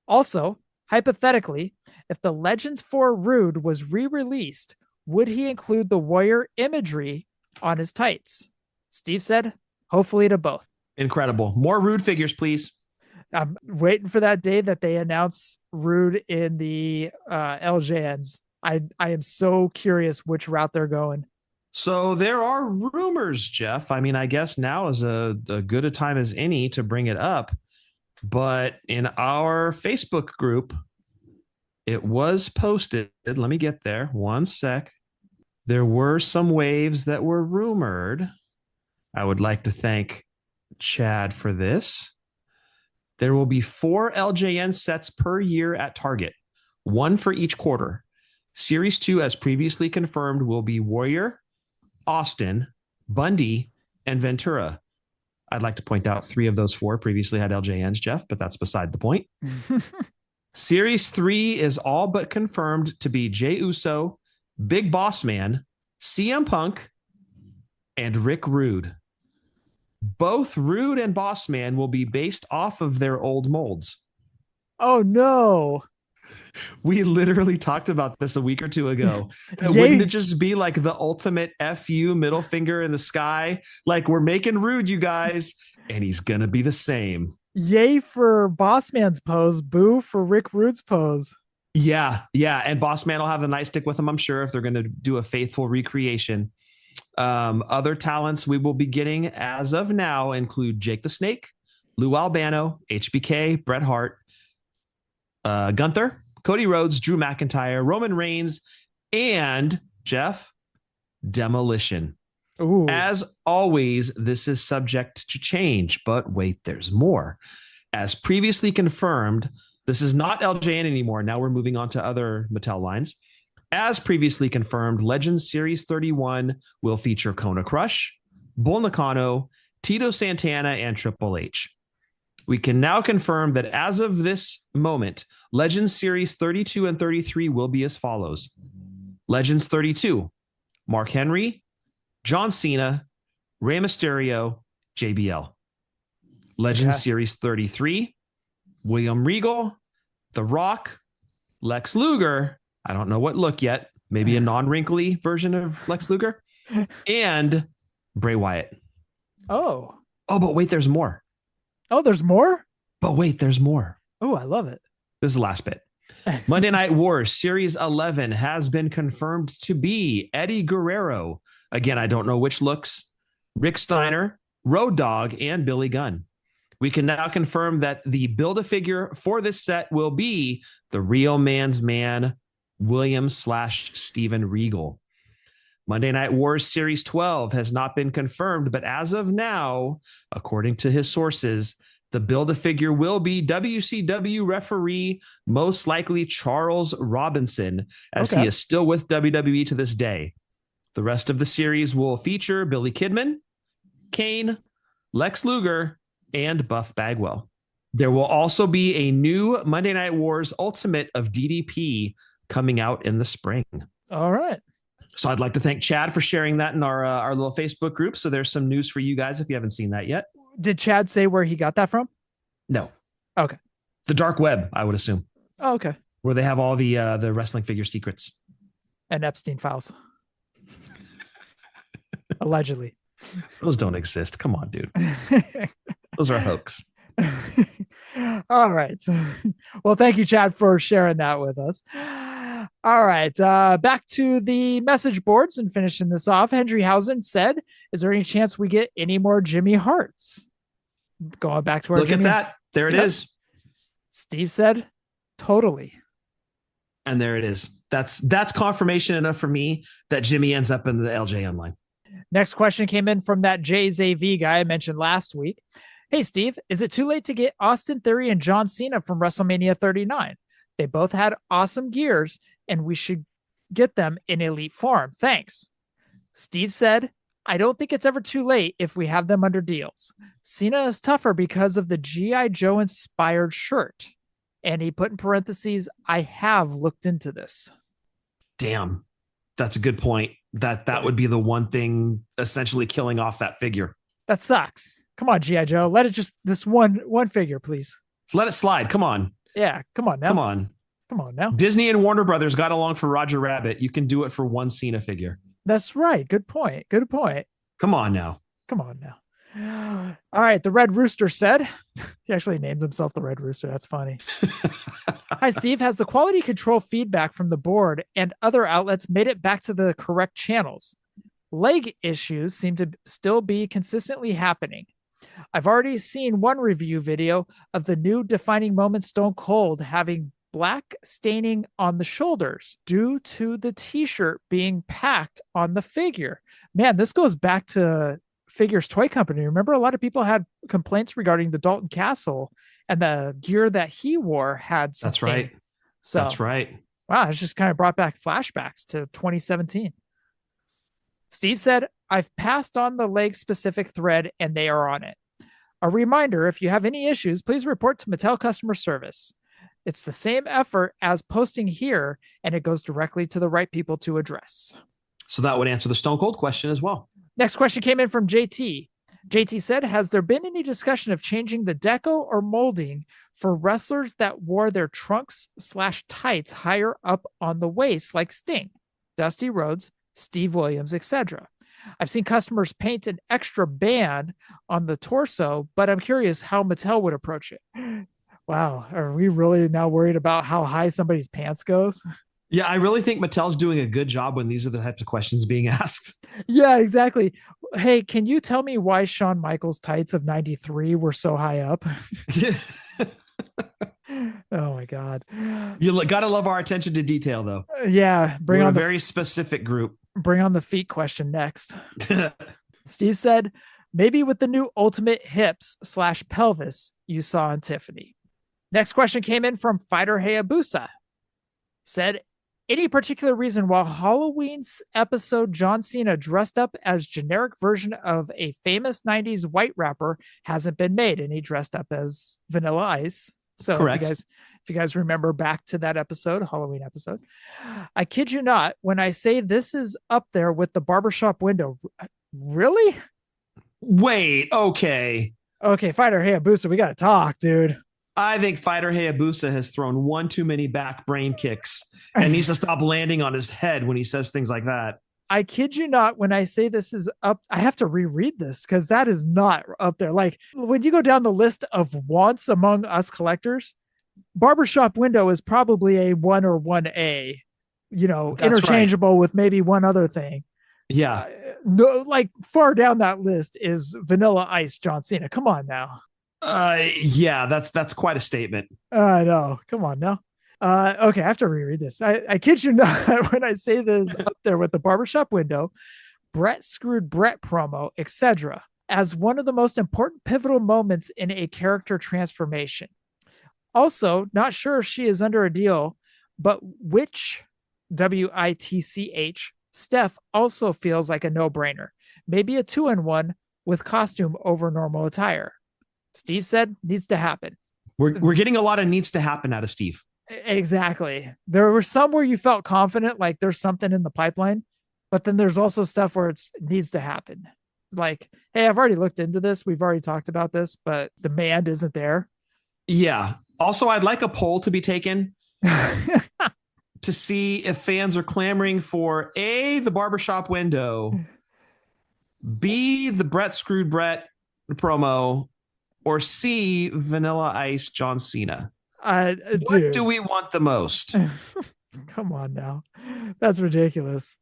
Also, hypothetically, if the Legends 4 Rude was re-released, would he include the warrior imagery on his tights? Steve said, hopefully to both. Incredible. More Rude figures, please. I'm waiting for that day that they announce Rude in the LJNs. I am so curious which route they're going. So there are rumors, Jeff. I mean, I guess now is a good a time as any to bring it up. But in our Facebook group, it was posted. Let me get there. One sec. There were some waves that were rumored. I would like to thank Chad for this. There will be 4 LJN sets per year at Target, 1 for each quarter. Series 2, as previously confirmed, will be Warrior, Austin, Bundy, and Ventura. I'd like to point out 3 of those 4 previously had LJNs, Jeff, but that's beside the point. Series 3 is all but confirmed to be Jey Uso, Big Boss Man, CM Punk, and Rick Rude. Both Rude and Boss Man will be based off of their old molds. Oh, no. We literally talked about this a week or 2 ago. Wouldn't it just be like the ultimate FU middle finger in the sky? Like, we're making Rude, you guys, and he's going to be the same. Yay for Boss Man's pose. Boo for Rick Rude's pose. Yeah. And Boss Man will have the nightstick with him, I'm sure, if they're going to do a faithful recreation. Other talents we will be getting as of now include Jake the Snake, Lou Albano, HBK, Bret Hart, Gunther, Cody Rhodes, Drew McIntyre, Roman Reigns, and Jeff, Demolition. Ooh. As always, this is subject to change, but wait, there's more. As previously confirmed, this is not LJN anymore. Now we're moving on to other Mattel lines. As previously confirmed, Legends Series 31 will feature Kona Crush, Bull Nakano, Tito Santana, and Triple H. We can now confirm that as of this moment, Legends Series 32 and 33 will be as follows. Legends 32, Mark Henry, John Cena, Rey Mysterio, JBL. Legends Series 33, William Regal, The Rock, Lex Luger, I don't know what look yet, maybe a non-wrinkly version of Lex Luger, and Bray Wyatt. Oh, but wait, there's more. Oh, there's more? But wait, there's more. Oh, I love it. This is the last bit. Monday Night Wars Series 11 has been confirmed to be Eddie Guerrero. Again, I don't know which looks. Rick Steiner, Road Dogg, and Billy Gunn. We can now confirm that the Build-A-Figure for this set will be the Real Man's Man, William/Steven Regal. Monday Night Wars Series 12 has not been confirmed, but as of now, according to his sources, the Build-A-Figure will be WCW referee, most likely Charles Robinson, as he is still with WWE to this day. The rest of the series will feature Billy Kidman, Kane, Lex Luger, and Buff Bagwell. There will also be a new Monday Night Wars Ultimate of DDP coming out in the spring. All right. So I'd like to thank Chad for sharing that in our little Facebook group. So there's some news for you guys if you haven't seen that yet. Did Chad say where he got that from? No. Okay. The dark web, I would assume. Oh, okay. Where they have all the wrestling figure secrets. And Epstein files. Allegedly. Those don't exist. Come on, dude. Those are a hoax. All right. Well, thank you, Chad, for sharing that with us. All right. Back to the message boards and finishing this off. Hendryhausen said, is there any chance we get any more Jimmy Harts? Going back to our Look at that. There it is. Steve said, totally. And there it is. That's confirmation enough for me that Jimmy ends up in the LJN line. Next question came in from that JZV guy I mentioned last week. Hey, Steve, is it too late to get Austin Theory and John Cena from WrestleMania 39? They both had awesome gears, and we should get them in elite form. Thanks. Steve said, I don't think it's ever too late if we have them under deals. Cena is tougher because of the G.I. Joe inspired shirt. And he put in parentheses, I have looked into this. Damn. That's a good point. That would be the one thing essentially killing off that figure. That sucks. Come on, G.I. Joe. Let it just, this one figure, please. Let it slide. Come on. Yeah, come on now. Come on. Come on now. Disney and Warner Brothers got along for Roger Rabbit. You can do it for one Cena figure. That's right. Good point. Good point. Come on now. Come on now. All right. The Red Rooster said, he actually named himself the Red Rooster. That's funny. Hi, Steve. Has the quality control feedback from the board and other outlets made it back to the correct channels? Leg issues seem to still be consistently happening. I've already seen one review video of the new Defining Moment Stone Cold having black staining on the shoulders due to the t-shirt being packed on the figure. Man, this goes back to Figures Toy Company. Remember, a lot of people had complaints regarding the Dalton Castle and the gear that he wore had some That's right. stain. So That's right. Wow, it's just kind of brought back flashbacks to 2017. Steve said, I've passed on the leg specific thread and they are on it. A reminder, if you have any issues, please report to Mattel customer service. It's the same effort as posting here, and it goes directly to the right people to address. So that would answer the Stone Cold question as well. Next question came in from JT. JT said, has there been any discussion of changing the deco or molding for wrestlers that wore their trunks/tights higher up on the waist like Sting, Dusty Rhodes, Steve Williams, etc.? I've seen customers paint an extra band on the torso, but I'm curious how Mattel would approach it. Wow. Are we really now worried about how high somebody's pants goes? Yeah, I really think Mattel's doing a good job when these are the types of questions being asked. Yeah, exactly. Hey, can you tell me why Shawn Michaels tights of 93 were so high up? Oh my God. You got to love our attention to detail though. Yeah. We're a very specific group. Bring on the feet question next. Steve said, maybe with the new ultimate hips/pelvis you saw on Tiffany. Next question came in from Fighter Hayabusa. Said, any particular reason why Halloween's episode John Cena dressed up as generic version of a famous 90s white rapper hasn't been made, and he dressed up as Vanilla Ice? So correct. If you guys remember back to that episode, Halloween episode, I kid you not, when I say this is up there with the barbershop window, really? Wait, okay. Okay, Fighter Hayabusa, we got to talk, dude. I think Fighter Hayabusa has thrown one too many back brain kicks and needs to stop landing on his head when he says things like that. I kid you not, when I say this is up, I have to reread this because that is not up there. Like when you go down the list of wants among us collectors, barbershop window is probably a 1 or 1A, That's interchangeable with maybe one other thing. Yeah. No, like far down that list is Vanilla Ice John Cena. Come on now. Yeah, that's quite a statement. I know. Come on now. Okay, I have to reread this. I kid you not, when I say this up there with the barbershop window, Brett screwed Brett promo, etc., as one of the most important pivotal moments in a character transformation. Also, not sure if she is under a deal, but which WITCH Steph also feels like a no-brainer. Maybe a 2-in-1 with costume over normal attire. Steve said needs to happen. We're getting a lot of needs to happen out of Steve. Exactly. There were some where you felt confident, like there's something in the pipeline, but then there's also stuff where it needs to happen. Like, hey, I've already looked into this. We've already talked about this, but demand isn't there. Yeah. Also, I'd like a poll to be taken to see if fans are clamoring for A, the barbershop window, B, the Brett screwed Brett promo, or C, Vanilla Ice John Cena. What do we want the most? Come on now. That's ridiculous.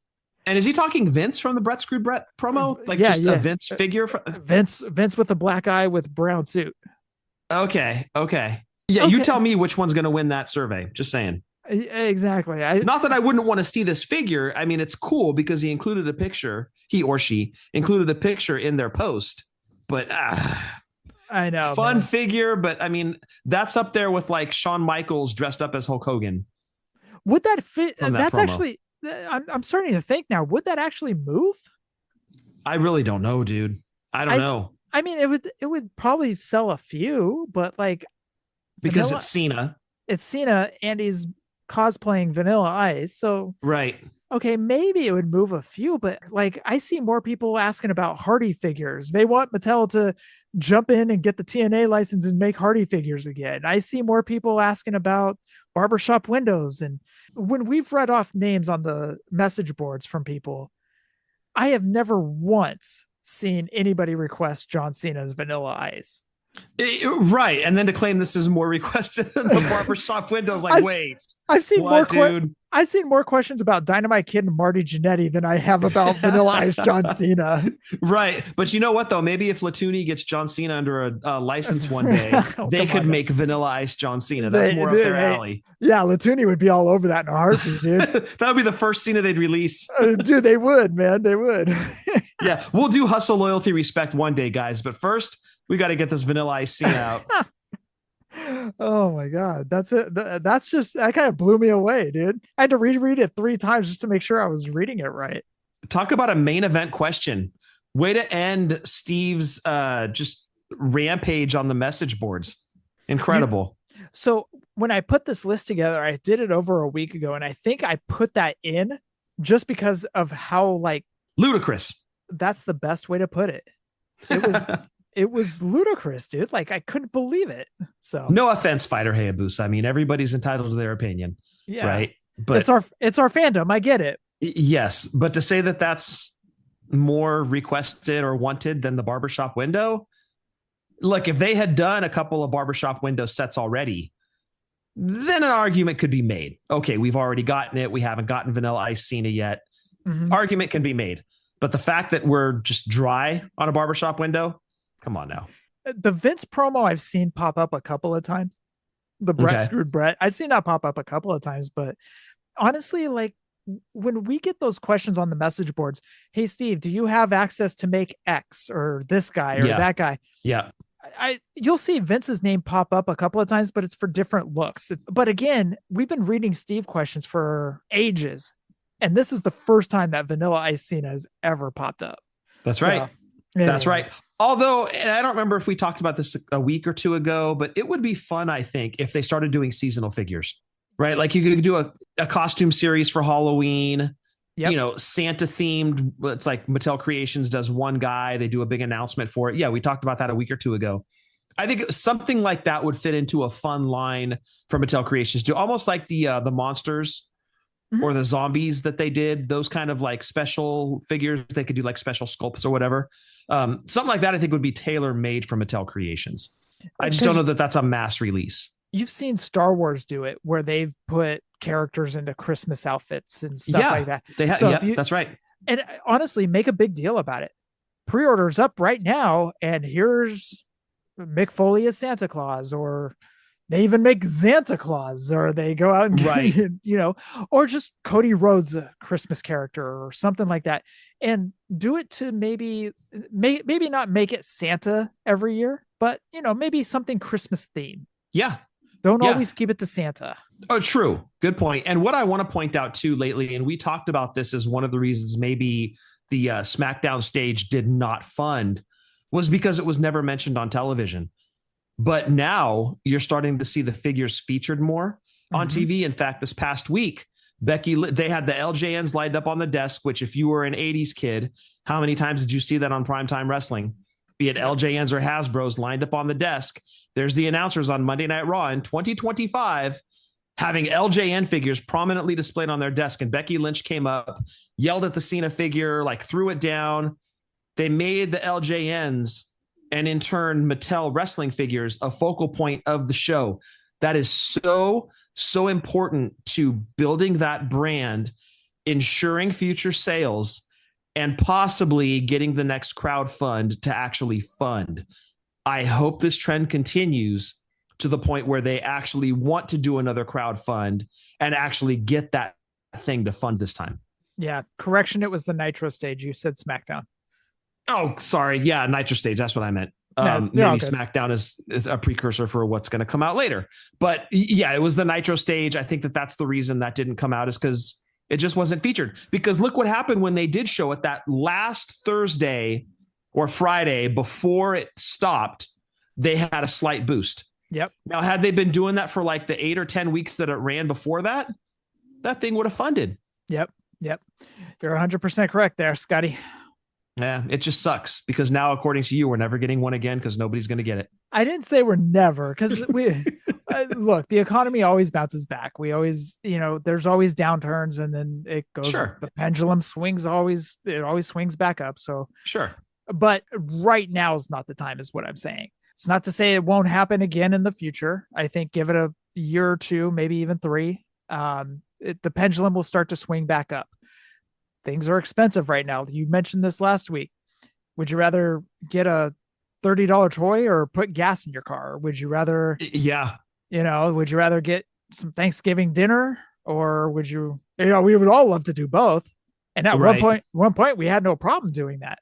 And is he talking Vince from the Brett screwed Brett promo? Like a Vince figure? Vince with the black eye with brown suit. Okay. Yeah, okay. You tell me which one's going to win that survey. Just saying. Exactly. Not that I wouldn't want to see this figure. I mean, it's cool because he included a picture. He or she included a picture in their post. But I know, fun man. figure. But I mean, that's up there with like Shawn Michaels dressed up as Hulk Hogan. Would that fit? That's promo. actually. I'm starting to think now. Would that actually move? I really don't know, dude. I don't know. I mean, it would probably sell a few, but like because it's Cena. It's Cena, and he's cosplaying Vanilla Ice. So right. Okay, maybe it would move a few, but like I see more people asking about Hardy figures. They want Mattel to jump in and get the TNA license and make Hardy figures again. I see more people asking about barbershop windows. And when we've read off names on the message boards from people, I have never once seen anybody request John Cena's Vanilla Ice. Right. And then to claim this is more requested than the barbershop windows, like, wait. I've seen I've seen more questions about Dynamite Kid and Marty Jannetty than I have about Vanilla Ice John Cena. Right. But you know what, though? Maybe if Toonie gets John Cena under a license one day, they could make Vanilla Ice John Cena. That's more up their alley. Yeah, Toonie would be all over that in a heartbeat, dude. That would be the first Cena they'd release. Dude, they would, man. They would. Yeah, we'll do Hustle, Loyalty, Respect one day, guys. But first, we got to get this Vanilla Ice Cena out. Oh my God. That's it. That's just, that kind of blew me away, dude. I had to reread it 3 times just to make sure I was reading it right. Talk about a main event question. Way to end Steve's just rampage on the message boards. Incredible. So when I put this list together, I did it over a week ago, and I think I put that in just because of how like ludicrous. That's the best way to put it. It was it was ludicrous, dude. Like I couldn't believe it. So no offense, Fighter Hayabusa. I mean, everybody's entitled to their opinion. Yeah. Right. But it's our fandom. I get it. Yes. But to say that that's more requested or wanted than the barbershop window. Look, if they had done a couple of barbershop window sets already, then an argument could be made. Okay, we've already gotten it. We haven't gotten Vanilla Ice Cena yet. Mm-hmm. Argument can be made. But the fact that we're just dry on a barbershop window, come on now. The Vince promo I've seen pop up a couple of times. The Brett screwed Brett. I've seen that pop up a couple of times. But honestly, like when we get those questions on the message boards, hey, Steve, do you have access to make X or this guy or that guy? Yeah. You'll see Vince's name pop up a couple of times, but it's for different looks. But again, we've been reading Steve questions for ages. And this is the first time that Vanilla Ice Cena has ever popped up. That's right. That's right. Although, and I don't remember if we talked about this a week or two ago, but it would be fun, I think, if they started doing seasonal figures, right? Like you could do a costume series for Halloween, you know, Santa themed. It's like Mattel Creations does one guy. They do a big announcement for it. Yeah, we talked about that a week or two ago. I think something like that would fit into a fun line for Mattel Creations to almost like the monsters. Mm-hmm. Or the zombies that they did, those kind of like special figures. They could do like special sculpts or whatever. Something like that, I think would be tailor made for Mattel Creations. I just don't know that that's a mass release. You've seen Star Wars do it where they've put characters into Christmas outfits and stuff like that. They have, so that's right. And honestly, make a big deal about it. Pre-orders up right now. And here's Mick Foley as Santa Claus, or they even make Santa Claus, or they go out and, you know, or just Cody Rhodes, a Christmas character or something like that, and do it to maybe not make it Santa every year, but, you know, maybe something Christmas themed. Yeah. Don't always keep it to Santa. Oh, true. Good point. And what I want to point out too lately, and we talked about this as one of the reasons maybe the SmackDown stage did not fund, was because it was never mentioned on television. But now you're starting to see the figures featured more on TV. In fact, this past week, they had the LJNs lined up on the desk, which if you were an 80s kid, how many times did you see that on Primetime Wrestling? Be it LJNs or Hasbro's lined up on the desk. There's the announcers on Monday Night Raw in 2025 having LJN figures prominently displayed on their desk. And Becky Lynch came up, yelled at the Cena figure, like threw it down. They made the LJNs and in turn, Mattel wrestling figures a focal point of the show. That is so important to building that brand, ensuring future sales, and possibly getting the next crowd fund to actually fund. I hope this trend continues to the point where they actually want to do another crowd fund and actually get that thing to fund this time. Yeah. Correction. It was the Nitro stage. You said SmackDown. Oh, sorry. Yeah. Nitro stage. That's what I meant. Maybe SmackDown is a precursor for what's going to come out later. But yeah, it was the Nitro stage. I think that's the reason that didn't come out, is because it just wasn't featured. Because look what happened when they did show it that last Thursday or Friday before it stopped. They had a slight boost. Yep. Now, had they been doing that for like the 8 or 10 weeks that it ran before that, that thing would have funded. Yep. You're 100% correct there, Scotty. Yeah, it just sucks because now, according to you, we're never getting one again because nobody's going to get it. I didn't say we're never, because we look, the economy always bounces back. We always, there's always downturns, and then it goes. Sure. The pendulum swings always swings back up. So sure. But right now is not the time, is what I'm saying. It's not to say it won't happen again in the future. I think give it a year or two, maybe even 3. The pendulum will start to swing back up. Things are expensive right now. You mentioned this last week. Would you rather get a $30 toy or put gas in your car? Would you rather, would you rather get some Thanksgiving dinner, or would you, we would all love to do both. And at one point we had no problem doing that,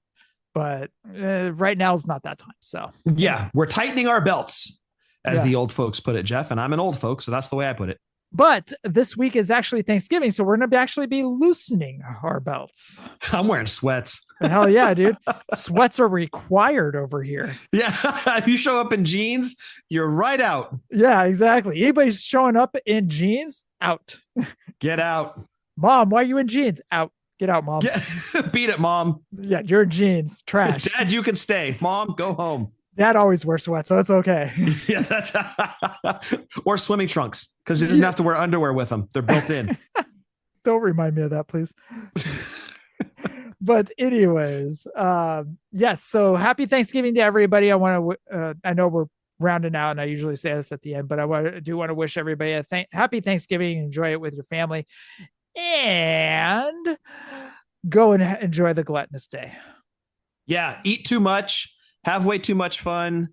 but right now is not that time. So yeah, we're tightening our belts, as the old folks put it, Jeff, and I'm an old folk, so that's the way I put it. But this week is actually Thanksgiving, so we're going to actually be loosening our belts. I'm wearing sweats. Hell yeah, dude. Sweats are required over here. Yeah. If you show up in jeans, you're right out. Yeah, exactly. Anybody's showing up in jeans, out. Get out. Mom, why are you in jeans? Out. Get out, Mom. Beat it, Mom. Yeah, you're in jeans. Trash. Dad, you can stay. Mom, go home. Dad always wears sweats, so it's okay. Yeah, or swimming trunks, because he doesn't have to wear underwear with them. They're built in. Don't remind me of that, please. But anyways, yes. So happy Thanksgiving to everybody. I want to. I know we're rounding out, and I usually say this at the end, but I do want to wish everybody a happy Thanksgiving. Enjoy it with your family, and go and enjoy the gluttonous day. Yeah, eat too much. Have way too much fun.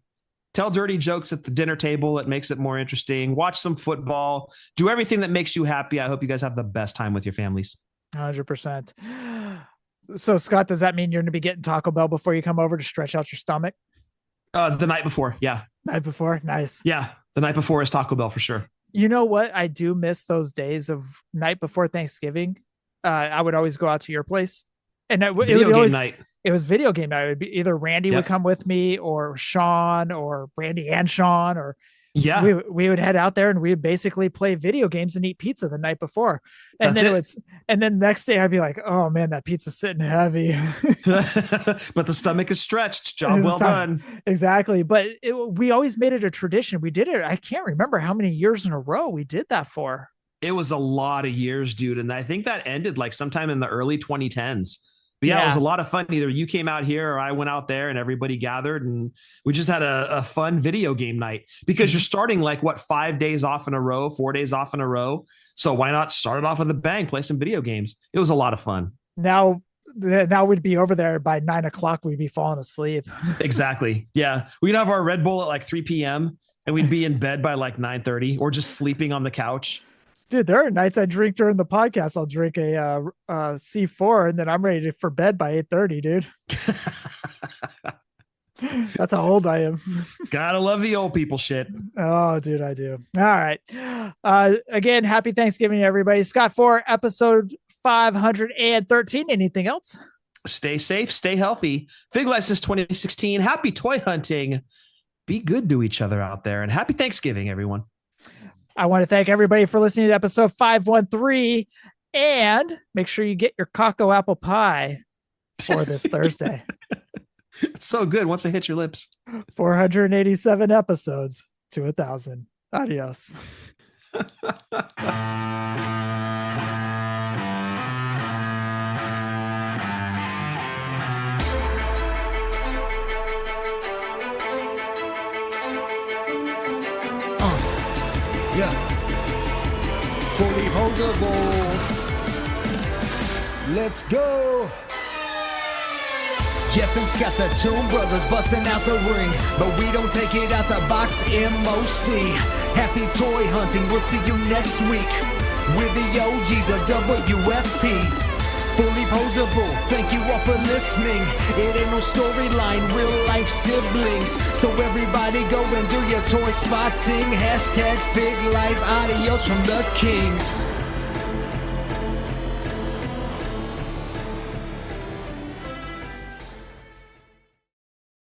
Tell dirty jokes at the dinner table. It makes it more interesting. Watch some football. Do everything that makes you happy. I hope you guys have the best time with your families. 100%. So, Scott, does that mean you're going to be getting Taco Bell before you come over to stretch out your stomach? The night before. Yeah. Night before. Nice. Yeah. The night before is Taco Bell for sure. You know what? I do miss those days of night before Thanksgiving. I would always go out to your place, and it would always night. It was video game night. It would be either Randy would come with me, or Shawn, or Randy and Shawn, or we would head out there and we would basically play video games and eat pizza the night before. And then next day I'd be like, oh man, that pizza's sitting heavy. But the stomach is stretched. Job well done. Exactly. But we always made it a tradition. We did it. I can't remember how many years in a row we did that for. It was a lot of years, dude. And I think that ended like sometime in the early 2010s. But yeah, it was a lot of fun. Either you came out here or I went out there and everybody gathered and we just had a fun video game night, because you're starting like 5 days off in a row, 4 days off in a row. So why not start it off with a bang, play some video games? It was a lot of fun. Now we'd be over there by 9 o'clock. We'd be falling asleep. Exactly. Yeah. We'd have our Red Bull at like 3 p.m. and we'd be in bed by like 9:30 or just sleeping on the couch. Dude, there are nights I drink during the podcast. I'll drink a C4 and then I'm ready for bed by 8:30, dude. That's how old I am. Gotta love the old people shit. Oh, dude, I do. All right. Again, happy Thanksgiving, everybody. Scott, for episode 513. Anything else? Stay safe, stay healthy. Fig License 2016. Happy toy hunting. Be good to each other out there, and happy Thanksgiving, everyone. I want to thank everybody for listening to episode 513, and make sure you get your Cocoa apple pie for this Thursday. It's so good once it hits your lips. 487 episodes to 1,000. Adios. Yeah. Fullyposeable. Let's go. Jeff and Scott, the Toon Brothers, busting out the ring. But we don't take it out the box, MOC. Happy toy hunting, we'll see you next week. We're the OGs of WFP. Fully Poseable, thank you all for listening. It ain't no storyline, real life siblings. So everybody go and do your toy spotting. Hashtag Fig Life, adios from the Kings.